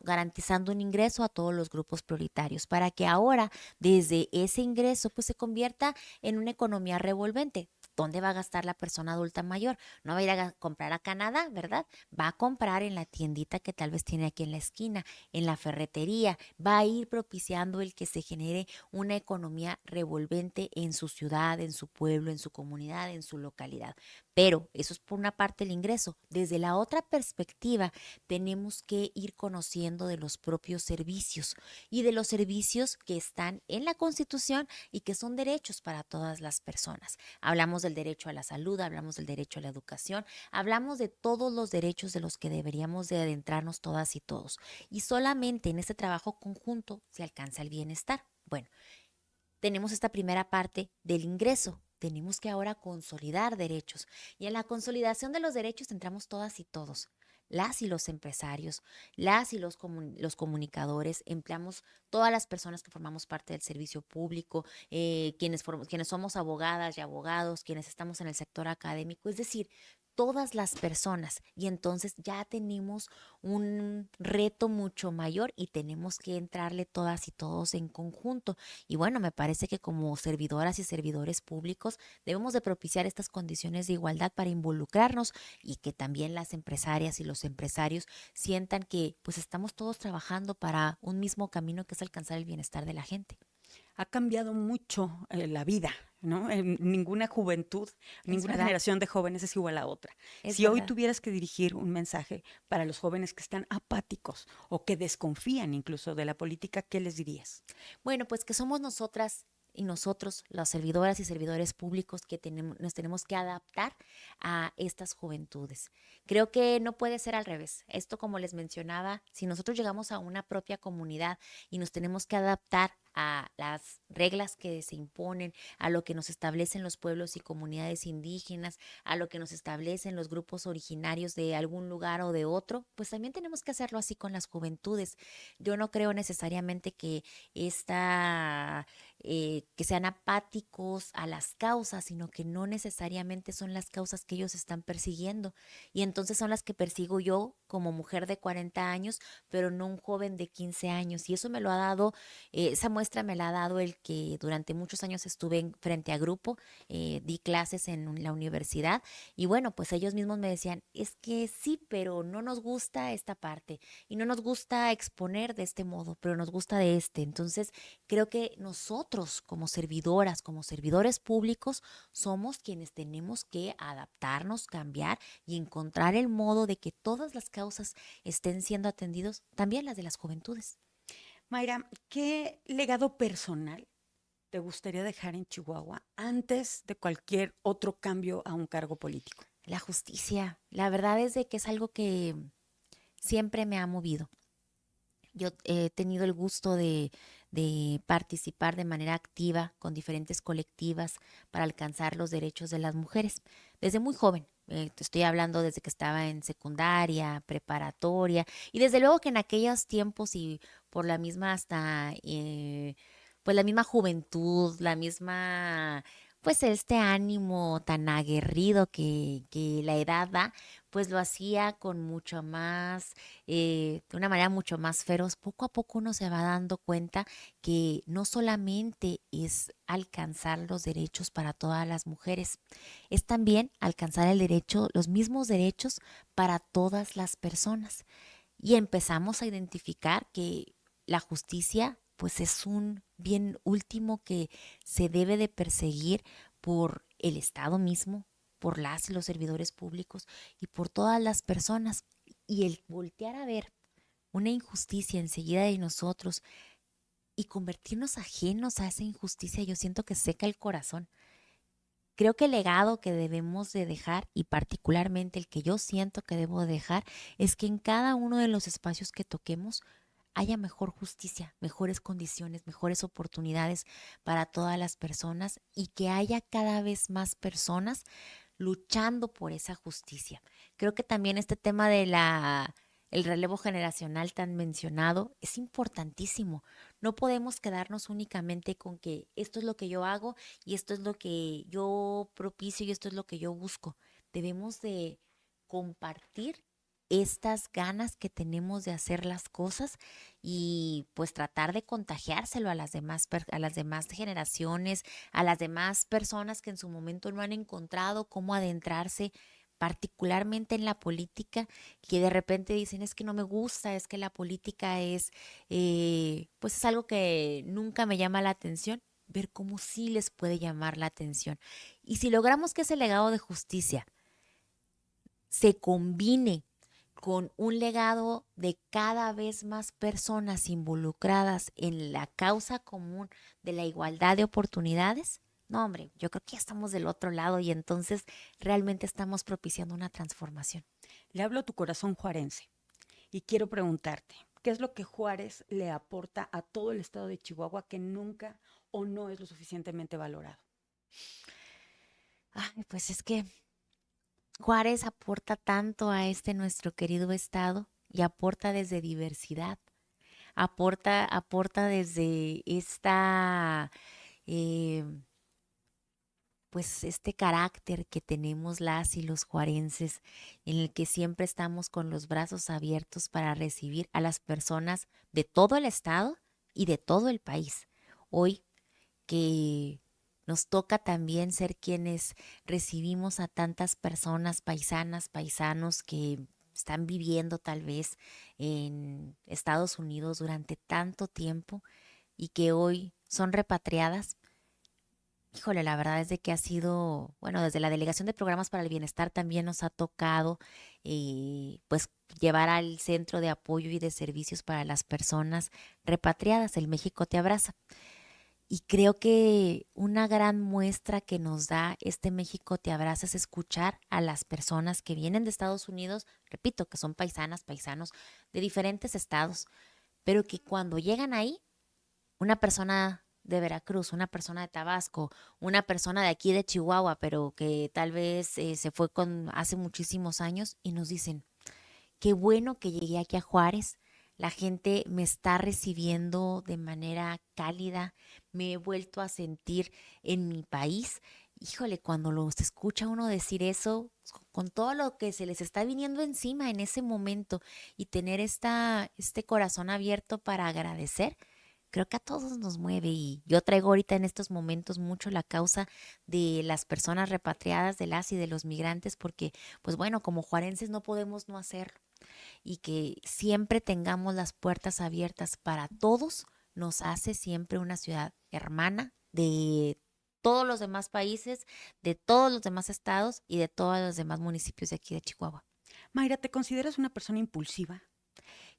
garantizando un ingreso a todos los grupos prioritarios para que ahora desde ese ingreso pues se convierta en una economía revolvente. ¿Dónde va a gastar la persona adulta mayor? No va a ir a comprar a Canadá, ¿verdad? Va a comprar en la tiendita que tal vez tiene aquí en la esquina, en la ferretería, va a ir propiciando el que se genere una economía revolvente en su ciudad, en su pueblo, en su comunidad, en su localidad. Pero eso es por una parte el ingreso. Desde la otra perspectiva, tenemos que ir conociendo de los propios servicios y de los servicios que están en la Constitución y que son derechos para todas las personas. Hablamos del derecho a la salud, hablamos del derecho a la educación, hablamos de todos los derechos de los que deberíamos de adentrarnos todas y todos. Y solamente en este trabajo conjunto se alcanza el bienestar. Bueno, tenemos esta primera parte del ingreso. Tenemos que ahora consolidar derechos. Y en la consolidación de los derechos entramos todas y todos. Las y los empresarios, las y los comunicadores, empleamos todas las personas que formamos parte del servicio público, quienes somos abogadas y abogados, quienes estamos en el sector académico, es decir, todas las personas. Y entonces ya tenemos un reto mucho mayor y tenemos que entrarle todas y todos en conjunto. Y bueno, me parece que como servidoras y servidores públicos debemos de propiciar estas condiciones de igualdad para involucrarnos y que también las empresarias y los empresarios sientan que pues estamos todos trabajando para un mismo camino que es alcanzar el bienestar de la gente. Ha cambiado mucho la vida, ¿no? Ninguna juventud, Es ninguna verdad, generación de jóvenes es igual a otra. es Si hoy verdad. tuvieras que dirigir un mensaje para los jóvenes que están apáticos o que desconfían incluso de la política, ¿qué les dirías? Bueno, pues que somos nosotras y nosotros, las servidoras y servidores públicos, que nos tenemos que adaptar a estas juventudes. Creo que no puede ser al revés. Esto, como les mencionaba, si nosotros llegamos a una propia comunidad y nos tenemos que adaptar a las reglas que se imponen, a lo que nos establecen los pueblos y comunidades indígenas, a lo que nos establecen los grupos originarios de algún lugar o de otro, pues también tenemos que hacerlo así con las juventudes. Yo no creo necesariamente que que sean apáticos a las causas, sino que no necesariamente son las causas que ellos están persiguiendo. Y entonces son las que persigo yo como mujer de 40 años, pero no un joven de 15 años. Y eso me lo ha dado, esa muestra me la ha dado el que durante muchos años estuve frente a grupo, di clases en la universidad y bueno, pues ellos mismos me decían, es que sí, pero no nos gusta esta parte y no nos gusta exponer de este modo, pero nos gusta de este. Entonces, creo que nosotros como servidoras, como servidores públicos, somos quienes tenemos que adaptarnos, cambiar y encontrar el modo de que todas las causas estén siendo atendidos, también las de las juventudes. Mayra, ¿qué legado personal te gustaría dejar en Chihuahua antes de cualquier otro cambio a un cargo político? La justicia, la verdad es de que es algo que siempre me ha movido. Yo he tenido el gusto de participar de manera activa con diferentes colectivas para alcanzar los derechos de las mujeres desde muy joven. Te estoy hablando desde que estaba en secundaria, preparatoria y desde luego que en aquellos tiempos y por la misma hasta pues la misma juventud, la misma pues este ánimo tan aguerrido que la edad da, pues lo hacía con mucho más de una manera mucho más feroz. Poco a poco uno se va dando cuenta que no solamente es alcanzar los derechos para todas las mujeres, es también alcanzar el derecho, los mismos derechos para todas las personas. Y empezamos a identificar que la justicia pues es un bien último que se debe de perseguir por el Estado mismo, por las y los servidores públicos y por todas las personas. Y el voltear a ver una injusticia enseguida de nosotros y convertirnos ajenos a esa injusticia, yo siento que seca el corazón. Creo que el legado que debemos de dejar, y particularmente el que yo siento que debo de dejar, es que en cada uno de los espacios que toquemos haya mejor justicia, mejores condiciones, mejores oportunidades para todas las personas y que haya cada vez más personas luchando por esa justicia. Creo que también este tema de el relevo generacional tan mencionado es importantísimo. No podemos quedarnos únicamente con que esto es lo que yo hago y esto es lo que yo propicio y esto es lo que yo busco. Debemos de compartir estas ganas que tenemos de hacer las cosas y pues tratar de contagiárselo a a las demás generaciones, a las demás personas que en su momento no han encontrado cómo adentrarse particularmente en la política, que de repente dicen es que no me gusta, es que la política pues es algo que nunca me llama la atención, ver cómo sí les puede llamar la atención. Y si logramos que ese legado de justicia se combine con un legado de cada vez más personas involucradas en la causa común de la igualdad de oportunidades, no, hombre, yo creo que ya estamos del otro lado y entonces realmente estamos propiciando una transformación. Le hablo a tu corazón juarense y quiero preguntarte, ¿qué es lo que Juárez le aporta a todo el estado de Chihuahua que nunca o no es lo suficientemente valorado? Ay, pues es que Juárez aporta tanto a este nuestro querido estado y aporta desde diversidad, aporta desde eh, pues este carácter que tenemos las y los juarenses, en el que siempre estamos con los brazos abiertos para recibir a las personas de todo el estado y de todo el país. Hoy que nos toca también ser quienes recibimos a tantas personas paisanas, paisanos que están viviendo tal vez en Estados Unidos durante tanto tiempo y que hoy son repatriadas. Híjole, la verdad es de que ha sido, bueno, desde la Delegación de Programas para el Bienestar también nos ha tocado, pues, llevar al Centro de Apoyo y de Servicios para las Personas Repatriadas, el México Te Abraza. Y creo que una gran muestra que nos da este México Te Abraza es escuchar a las personas que vienen de Estados Unidos, repito, que son paisanas, paisanos de diferentes estados, pero que cuando llegan ahí una persona de Veracruz, una persona de Tabasco, una persona de aquí de Chihuahua, pero que tal vez se fue con hace muchísimos años y nos dicen, qué bueno que llegué aquí a Juárez. La gente me está recibiendo de manera cálida. Me he vuelto a sentir en mi país. Híjole, cuando los escucha uno decir eso, con todo lo que se les está viniendo encima en ese momento y tener este corazón abierto para agradecer, creo que a todos nos mueve y yo traigo ahorita en estos momentos mucho la causa de las personas repatriadas, de las y de los migrantes, porque pues bueno, como juarenses no podemos no hacerlo y que siempre tengamos las puertas abiertas para todos nos hace siempre una ciudad hermana de todos los demás países, de todos los demás estados y de todos los demás municipios de aquí de Chihuahua. Mayra, ¿te consideras una persona impulsiva?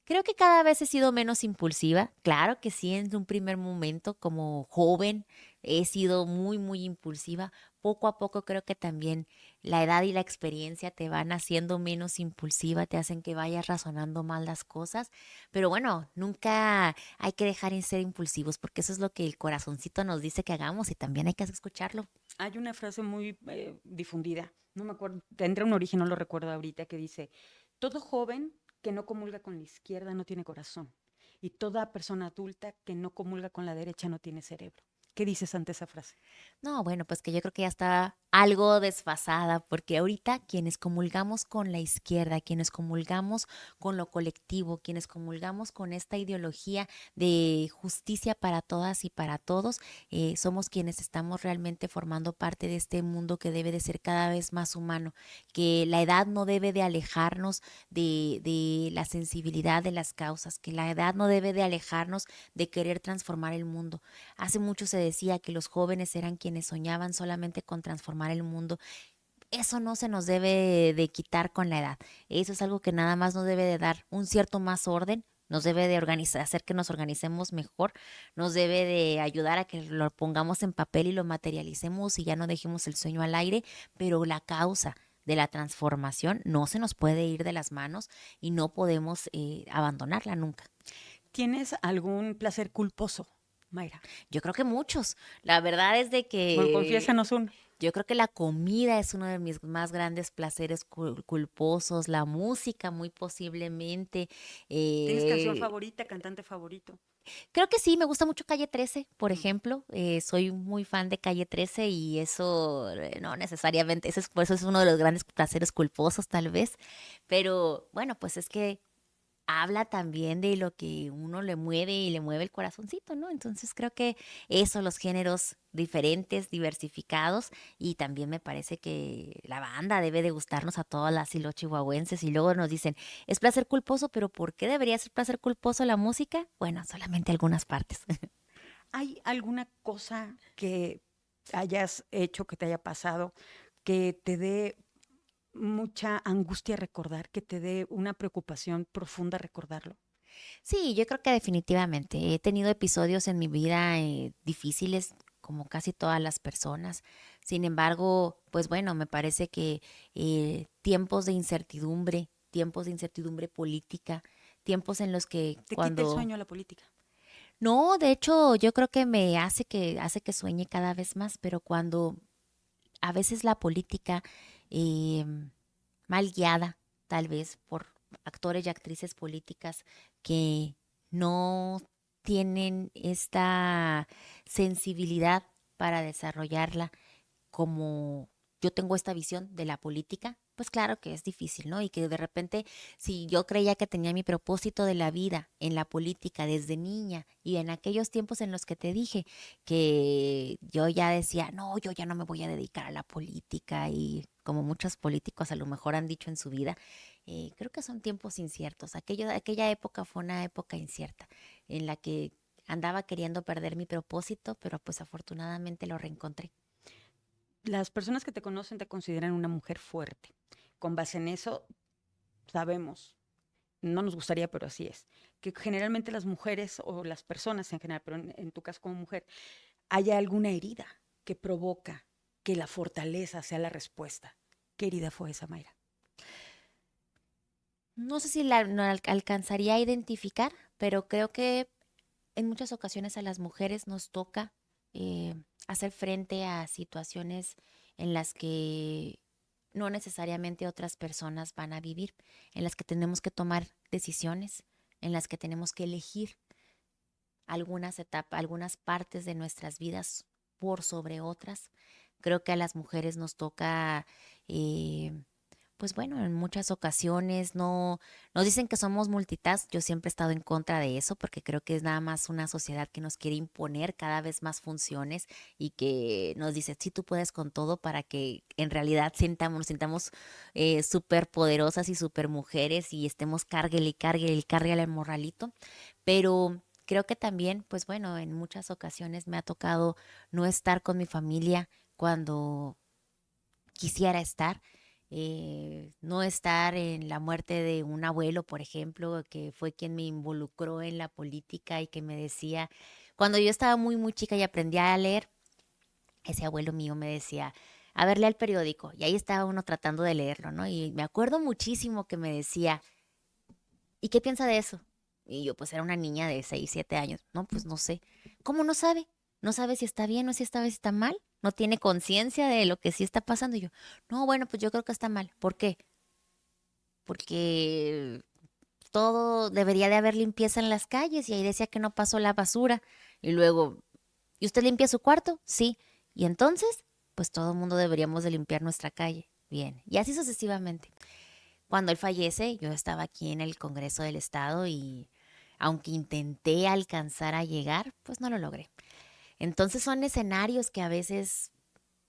Creo que cada vez he sido menos impulsiva. Claro que sí, en un primer momento como joven he sido muy, muy impulsiva. Poco a poco creo que también la edad y la experiencia te van haciendo menos impulsiva, te hacen que vayas razonando más las cosas. Pero bueno, nunca hay que dejar en ser impulsivos porque eso es lo que el corazoncito nos dice que hagamos y también hay que escucharlo. Hay una frase muy difundida, no me acuerdo, tendrá un origen, no lo recuerdo ahorita, que dice, todo joven que no comulga con la izquierda no tiene corazón y toda persona adulta que no comulga con la derecha no tiene cerebro. ¿Qué dices ante esa frase? No, bueno, pues que yo creo que ya está algo desfasada, porque ahorita quienes comulgamos con la izquierda, quienes comulgamos con lo colectivo, quienes comulgamos con esta ideología de justicia para todas y para todos, somos quienes estamos realmente formando parte de este mundo que debe de ser cada vez más humano, que la edad no debe de alejarnos de la sensibilidad de las causas, que la edad no debe de alejarnos de querer transformar el mundo. Hace mucho se decía que los jóvenes eran quienes soñaban solamente con transformar el mundo. Eso no se nos debe de quitar con la edad. Eso es algo que nada más nos debe de dar un cierto más orden, nos debe de organizar, hacer que nos organicemos mejor, nos debe de ayudar a que lo pongamos en papel y lo materialicemos y ya no dejemos el sueño al aire, pero la causa de la transformación no se nos puede ir de las manos y no podemos abandonarla nunca. ¿Tienes algún placer culposo, Mayra? Yo creo que muchos. La verdad es de Bueno, que confiésanos uno. yo creo que la comida es uno de mis más grandes placeres culposos, la música muy posiblemente. ¿Tienes canción eh, favorita, cantante favorito? Creo que sí, me gusta mucho Calle 13, por Mm. ejemplo. Soy muy fan de Calle 13 y eso no necesariamente, por eso es uno de los grandes placeres culposos tal vez. Pero bueno, pues es que habla también de lo que uno le mueve y le mueve el corazoncito, ¿no? Entonces creo que eso, los géneros diferentes, diversificados, y también me parece que la banda debe de gustarnos a todas las y los chihuahuenses, y luego nos dicen, es placer culposo, pero ¿por qué debería ser placer culposo la música? Bueno, solamente algunas partes. ¿Hay alguna cosa que hayas hecho, que te haya pasado, que te dé mucha angustia recordar, que te dé una preocupación profunda recordarlo? Sí, yo creo que definitivamente he tenido episodios en mi vida difíciles, como casi todas las personas. Sin embargo, pues bueno, me parece que tiempos de incertidumbre política, tiempos en los que ¿Te quita el cuando sueño a la política? no, de hecho, yo creo que me hace que sueñe cada vez más, pero cuando a veces la política mal guiada, tal vez por actores y actrices políticas que no tienen esta sensibilidad para desarrollarla como yo tengo esta visión de la política, pues claro que es difícil, ¿no? Y que de repente, si yo creía que tenía mi propósito de la vida en la política desde niña y en aquellos tiempos en los que te dije que yo ya decía, no, yo ya no me voy a dedicar a la política y como muchos políticos a lo mejor han dicho en su vida, creo que son tiempos inciertos. Aquella época fue una época incierta en la que andaba queriendo perder mi propósito, pero pues afortunadamente lo reencontré. Las personas que te conocen te consideran una mujer fuerte. Con base en eso, sabemos, no nos gustaría, pero así es, que generalmente las mujeres o las personas en general, pero en tu caso como mujer, haya alguna herida que provoca que la fortaleza sea la respuesta. ¿Qué herida fue esa, Mayra? No sé si la no alcanzaría a identificar, pero creo que en muchas ocasiones a las mujeres nos toca eh, hacer frente a situaciones en las que no necesariamente otras personas van a vivir, en las que tenemos que tomar decisiones, en las que tenemos que elegir algunas etapas, algunas partes de nuestras vidas por sobre otras. Creo que a las mujeres nos toca, eh, pues bueno, en muchas ocasiones no nos dicen que somos multitask. Yo siempre he estado en contra de eso porque creo que es nada más una sociedad que nos quiere imponer cada vez más funciones y que nos dice, sí, tú puedes con todo para que en realidad nos sintamos súper poderosas y súper mujeres y estemos cárguele el morralito. Pero creo que también, pues bueno, en muchas ocasiones me ha tocado no estar con mi familia cuando quisiera estar, no estar en la muerte de un abuelo, por ejemplo, que fue quien me involucró en la política y que me decía, cuando yo estaba muy, muy chica y aprendí a leer, ese abuelo mío me decía, a ver, lee el periódico. Y ahí estaba uno tratando de leerlo, ¿no? Y me acuerdo muchísimo que me decía, ¿y qué piensa de eso? Y yo, pues era una niña de 6 7 años. No, pues no sé. ¿Cómo no sabe? ¿No sabe si está bien o si esta vez está mal? ¿No tiene conciencia de lo que sí está pasando? Y yo, no, bueno, pues yo creo que está mal. ¿Por qué? Porque todo debería de haber limpieza en las calles y ahí decía que no pasó la basura. Y luego, ¿y usted limpia su cuarto? Sí. Y entonces, pues todo el mundo deberíamos de limpiar nuestra calle. Bien. Y así sucesivamente. Cuando él fallece, yo estaba aquí en el Congreso del Estado y aunque intenté alcanzar a llegar, pues no lo logré. Entonces son escenarios que a veces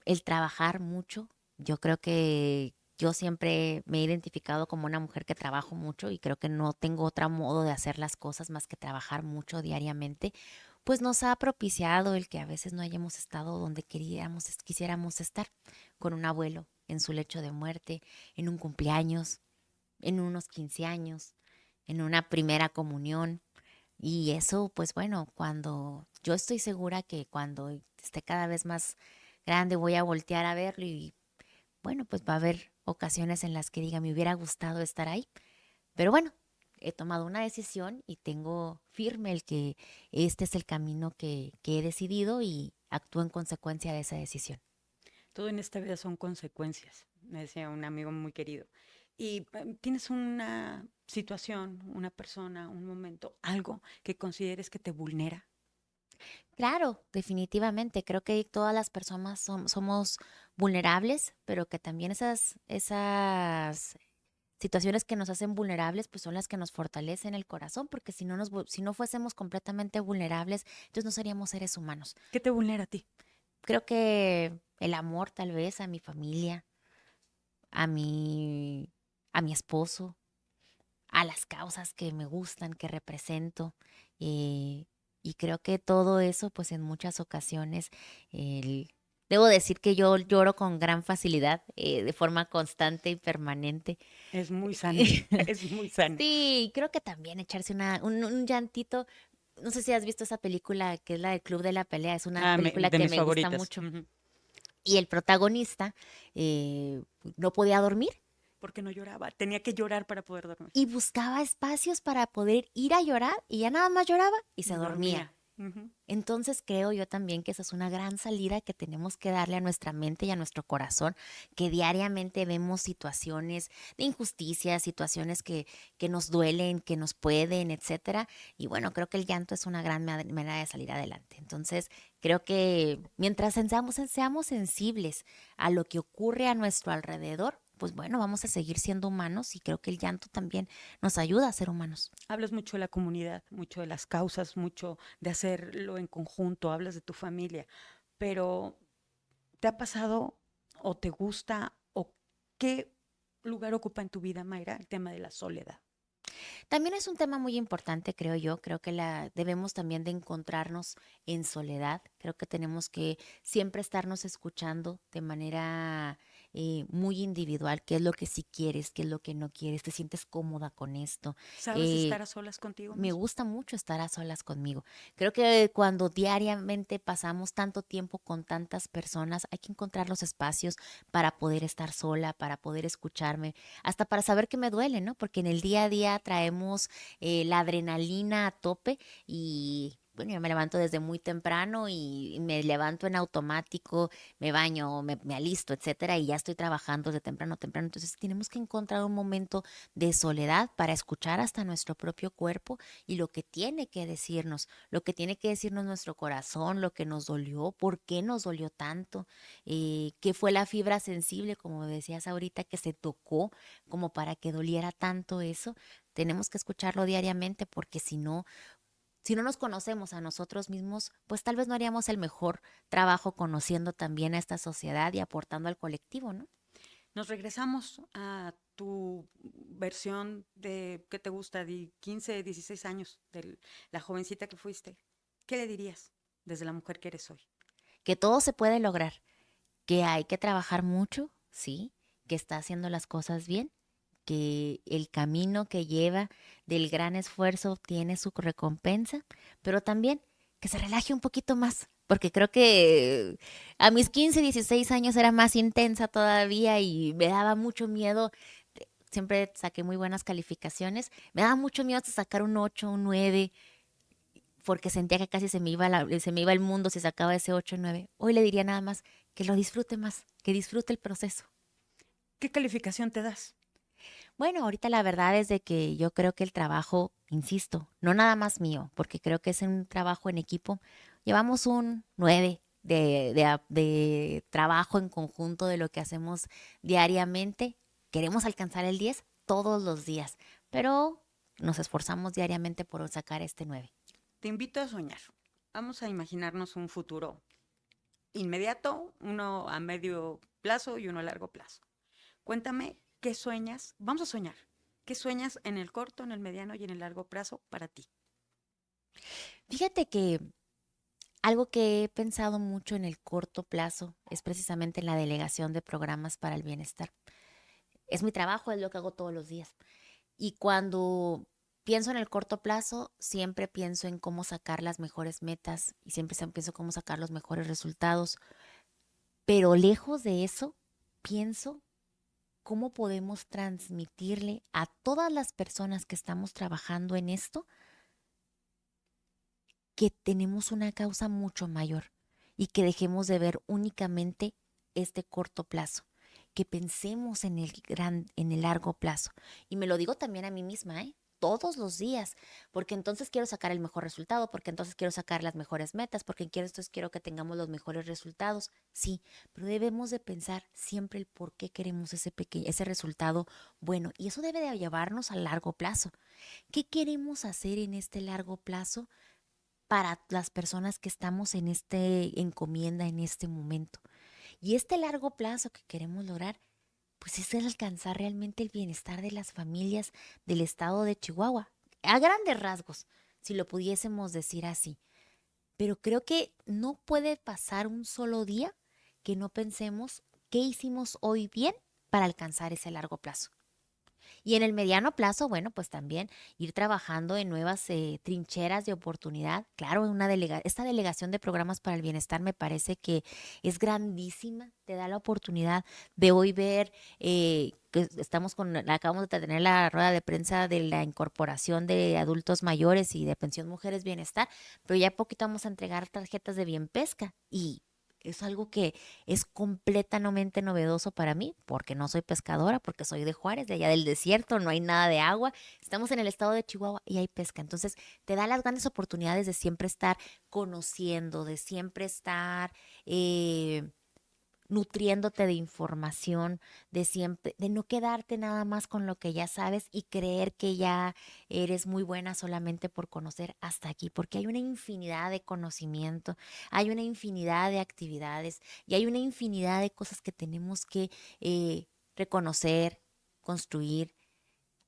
el trabajar mucho, yo creo que yo siempre me he identificado como una mujer que trabajo mucho y creo que no tengo otro modo de hacer las cosas más que trabajar mucho diariamente, pues nos ha propiciado el que a veces no hayamos estado donde quisiéramos estar, con un abuelo en su lecho de muerte, en un cumpleaños, en unos 15 años, en una primera comunión. Y eso, pues bueno, cuando yo estoy segura que cuando esté cada vez más grande voy a voltear a verlo y bueno, pues va a haber ocasiones en las que diga, me hubiera gustado estar ahí. Pero bueno, he tomado una decisión y tengo firme el que este es el camino que he decidido y actúo en consecuencia de esa decisión. Todo en esta vida son consecuencias, me decía un amigo muy querido. Y tienes una situación, una persona, un momento, algo que consideres que te vulnera. Claro, definitivamente. Creo que todas las personas somos vulnerables, pero que también esas situaciones que nos hacen vulnerables, pues son las que nos fortalecen el corazón, porque si no fuésemos completamente vulnerables, entonces no seríamos seres humanos. ¿Qué te vulnera a ti? Creo que el amor, tal vez, a mi familia, a mi, a mi esposo, a las causas que me gustan, que represento. eh, y creo que todo eso, pues en muchas ocasiones, el- debo decir que yo lloro con gran facilidad, de forma constante y permanente. Es muy sano, es muy sano. Sí, creo que también echarse un llantito. No sé si has visto esa película que es la del Club de la Pelea, es una Ah, película de que mis me gusta favoritas. mucho. Ujú. Y el protagonista eh, no podía dormir Porque no lloraba, tenía que llorar para poder dormir. y buscaba espacios para poder ir a llorar y ya nada más lloraba y se Y dormía. dormía. Ujú. Entonces creo yo también que esa es una gran salida que tenemos que darle a nuestra mente y a nuestro corazón, que diariamente vemos situaciones de injusticia, situaciones que nos duelen, que nos pueden, etcétera. Y bueno, creo que el llanto es una gran manera de salir adelante. Entonces creo que mientras seamos sensibles a lo que ocurre a nuestro alrededor, pues bueno, vamos a seguir siendo humanos y creo que el llanto también nos ayuda a ser humanos. Hablas mucho de la comunidad, mucho de las causas, mucho de hacerlo en conjunto, hablas de tu familia, pero ¿te ha pasado o te gusta o qué lugar ocupa en tu vida, Mayra, el tema de la soledad? También es un tema muy importante, creo yo. Creo que debemos también de encontrarnos en soledad. Creo que tenemos que siempre estarnos escuchando de manera muy individual. ¿Qué es lo que sí quieres? ¿Qué es lo que no quieres? ¿Te sientes cómoda con esto? ¿Sabes Eh, estar a solas contigo Me misma? gusta mucho estar a solas conmigo. Creo que cuando diariamente pasamos tanto tiempo con tantas personas, hay que encontrar los espacios para poder estar sola, para poder escucharme, hasta para saber que me duele, ¿no? Porque en el día a día traemos la adrenalina a tope y bueno, yo me levanto desde muy temprano y me levanto en automático, me baño, me alisto, etcétera, y ya estoy trabajando desde temprano, temprano. Entonces tenemos que encontrar un momento de soledad para escuchar hasta nuestro propio cuerpo y lo que tiene que decirnos, lo que tiene que decirnos nuestro corazón, lo que nos dolió, por qué nos dolió tanto, qué fue la fibra sensible, como decías ahorita, que se tocó como para que doliera tanto eso. Tenemos que escucharlo diariamente porque si no nos conocemos a nosotros mismos, pues tal vez no haríamos el mejor trabajo conociendo también a esta sociedad y aportando al colectivo, ¿no? Nos regresamos a tu versión de, ¿qué te gusta? De 15, 16 años, de la jovencita que fuiste. ¿Qué le dirías desde la mujer que eres hoy? Que todo se puede lograr, que hay que trabajar mucho, sí, que está haciendo las cosas bien, que el camino que lleva del gran esfuerzo tiene su recompensa, pero también que se relaje un poquito más, porque creo que a mis 15, 16 años era más intensa todavía y me daba mucho miedo. Siempre saqué muy buenas calificaciones. Me daba mucho miedo hasta sacar un 8, un 9, porque sentía que casi se me iba el mundo si sacaba ese 8 o 9. Hoy le diría nada más que lo disfrute más, que disfrute el proceso. ¿Qué calificación te das? Bueno, ahorita la verdad es de que yo creo que el trabajo, insisto, no nada más mío, porque creo que es un trabajo en equipo. Llevamos un 9 de trabajo en conjunto de lo que hacemos diariamente. Queremos alcanzar el 10 todos los días, pero nos esforzamos diariamente por sacar este 9. Te invito a soñar. Vamos a imaginarnos un futuro inmediato, uno a medio plazo y uno a largo plazo. Cuéntame qué sueñas. Vamos a soñar. ¿Qué sueñas en el corto, en el mediano y en el largo plazo para ti? Fíjate que algo que he pensado mucho en el corto plazo es precisamente en la delegación de programas para el bienestar. Es mi trabajo, es lo que hago todos los días. Y cuando pienso en el corto plazo, siempre pienso en cómo sacar las mejores metas y siempre pienso cómo sacar los mejores resultados. Pero lejos de eso, pienso cómo podemos transmitirle a todas las personas que estamos trabajando en esto que tenemos una causa mucho mayor y que dejemos de ver únicamente este corto plazo, que pensemos en el largo plazo. Y me lo digo también a mí misma, ¿eh? Todos los días, porque entonces quiero sacar el mejor resultado, porque entonces quiero sacar las mejores metas, porque entonces quiero que tengamos los mejores resultados. Sí, pero debemos de pensar siempre el por qué queremos ese resultado bueno, y eso debe de llevarnos a largo plazo. ¿Qué queremos hacer en este largo plazo para las personas que estamos en este encomienda en este momento? Y este largo plazo que queremos lograr, pues es el alcanzar realmente el bienestar de las familias del estado de Chihuahua, a grandes rasgos, si lo pudiésemos decir así. Pero creo que no puede pasar un solo día que no pensemos qué hicimos hoy bien para alcanzar ese largo plazo. Y en el mediano plazo, bueno, pues también ir trabajando en nuevas trincheras de oportunidad. Claro, esta delegación de programas para el bienestar me parece que es grandísima. Te da la oportunidad de hoy ver que acabamos de tener la rueda de prensa de la incorporación de adultos mayores y de pensión mujeres bienestar, pero ya poquito vamos a entregar tarjetas de bien pesca y es algo que es completamente novedoso para mí, porque no soy pescadora, porque soy de Juárez, de allá del desierto, no hay nada de agua. Estamos en el estado de Chihuahua y hay pesca. Entonces, te da las grandes oportunidades de siempre estar conociendo, de siempre estar nutriéndote de información, de siempre, de no quedarte nada más con lo que ya sabes y creer que ya eres muy buena solamente por conocer hasta aquí, porque hay una infinidad de conocimiento, hay una infinidad de actividades y hay una infinidad de cosas que tenemos que reconocer, construir,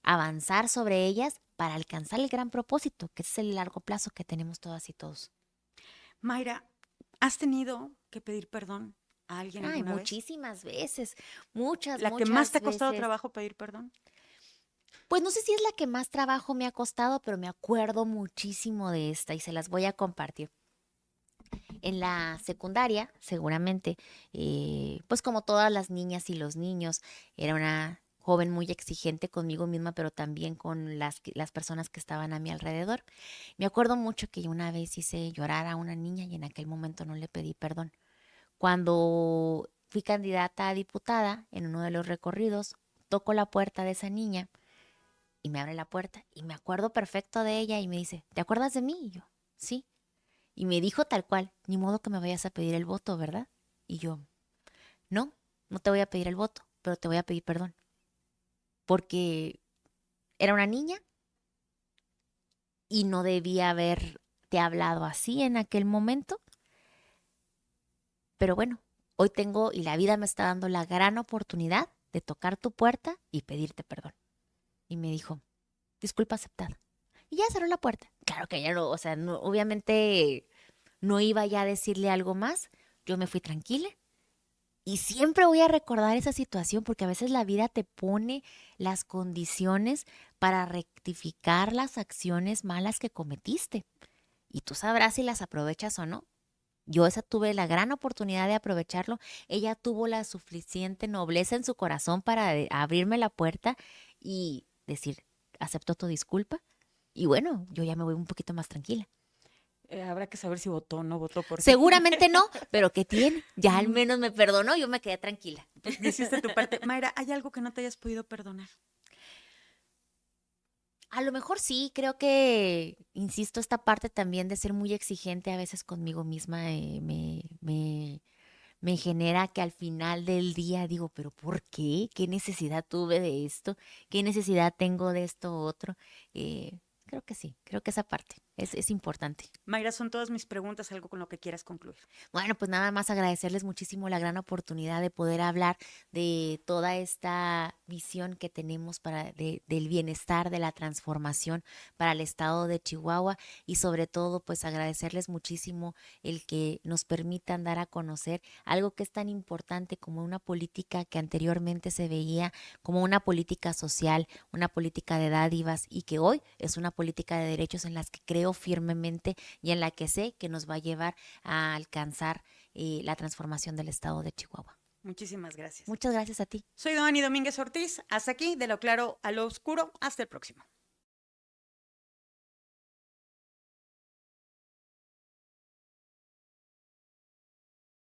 avanzar sobre ellas para alcanzar el gran propósito, que es el largo plazo que tenemos todas y todos. Mayra, ¿has tenido que pedir perdón a alguien Ay, alguna vez? muchísimas veces, muchas, ¿La que más te muchas ha costado veces. trabajo pedir perdón? Pues no sé si es la que más trabajo me ha costado, pero me acuerdo muchísimo de esta y se las voy a compartir. En la secundaria, seguramente, pues como todas las niñas y los niños, era una joven muy exigente conmigo misma, pero también con las personas que estaban a mi alrededor. Me acuerdo mucho que una vez hice llorar a una niña y en aquel momento no le pedí perdón. Cuando fui candidata a diputada en uno de los recorridos, toco la puerta de esa niña y me abre la puerta y me acuerdo perfecto de ella y me dice, ¿te acuerdas de mí? Y yo, sí. Y me dijo tal cual, ni modo que me vayas a pedir el voto, ¿verdad? Y yo, no, no te voy a pedir el voto, pero te voy a pedir perdón. Porque era una niña y no debía haberte hablado así en aquel momento. Pero bueno, hoy tengo y la vida me está dando la gran oportunidad de tocar tu puerta y pedirte perdón. Y me dijo, disculpa aceptada. Y ya cerró la puerta. Claro que ya no, o sea, no, obviamente no iba ya a decirle algo más. Yo me fui tranquila. Y siempre voy a recordar esa situación porque a veces la vida te pone las condiciones para rectificar las acciones malas que cometiste. Y tú sabrás si las aprovechas o no. Yo esa tuve la gran oportunidad de aprovecharlo. Ella tuvo la suficiente nobleza en su corazón para abrirme la puerta y decir, acepto tu disculpa. Y bueno, yo ya me voy un poquito más tranquila. Habrá que saber si votó o no votó por ti. Seguramente no, pero ¿qué tiene? Ya al Mm, menos me perdonó, yo me quedé tranquila. Pues hiciste tu parte. Mayra, ¿hay algo que no te hayas podido perdonar? A lo mejor sí, creo que, insisto, esta parte también de ser muy exigente a veces conmigo misma me genera que al final del día digo, pero ¿por qué? ¿Qué necesidad tuve de esto? ¿Qué necesidad tengo de esto otro? Creo que sí, creo que esa parte es importante. Mayra, son todas mis preguntas, algo con lo que quieras concluir. Bueno, pues nada más agradecerles muchísimo la gran oportunidad de poder hablar de toda esta visión que tenemos del bienestar, de la transformación para el estado de Chihuahua y sobre todo pues agradecerles muchísimo el que nos permitan dar a conocer algo que es tan importante como una política que anteriormente se veía como una política social, una política de dádivas y que hoy es una política de derechos en las que creo firmemente y en la que sé que nos va a llevar a alcanzar la transformación del estado de Chihuahua. Muchísimas gracias. Muchas gracias a ti. Soy Doani Domínguez Ortiz. Hasta aquí, de lo claro a lo oscuro. Hasta el próximo.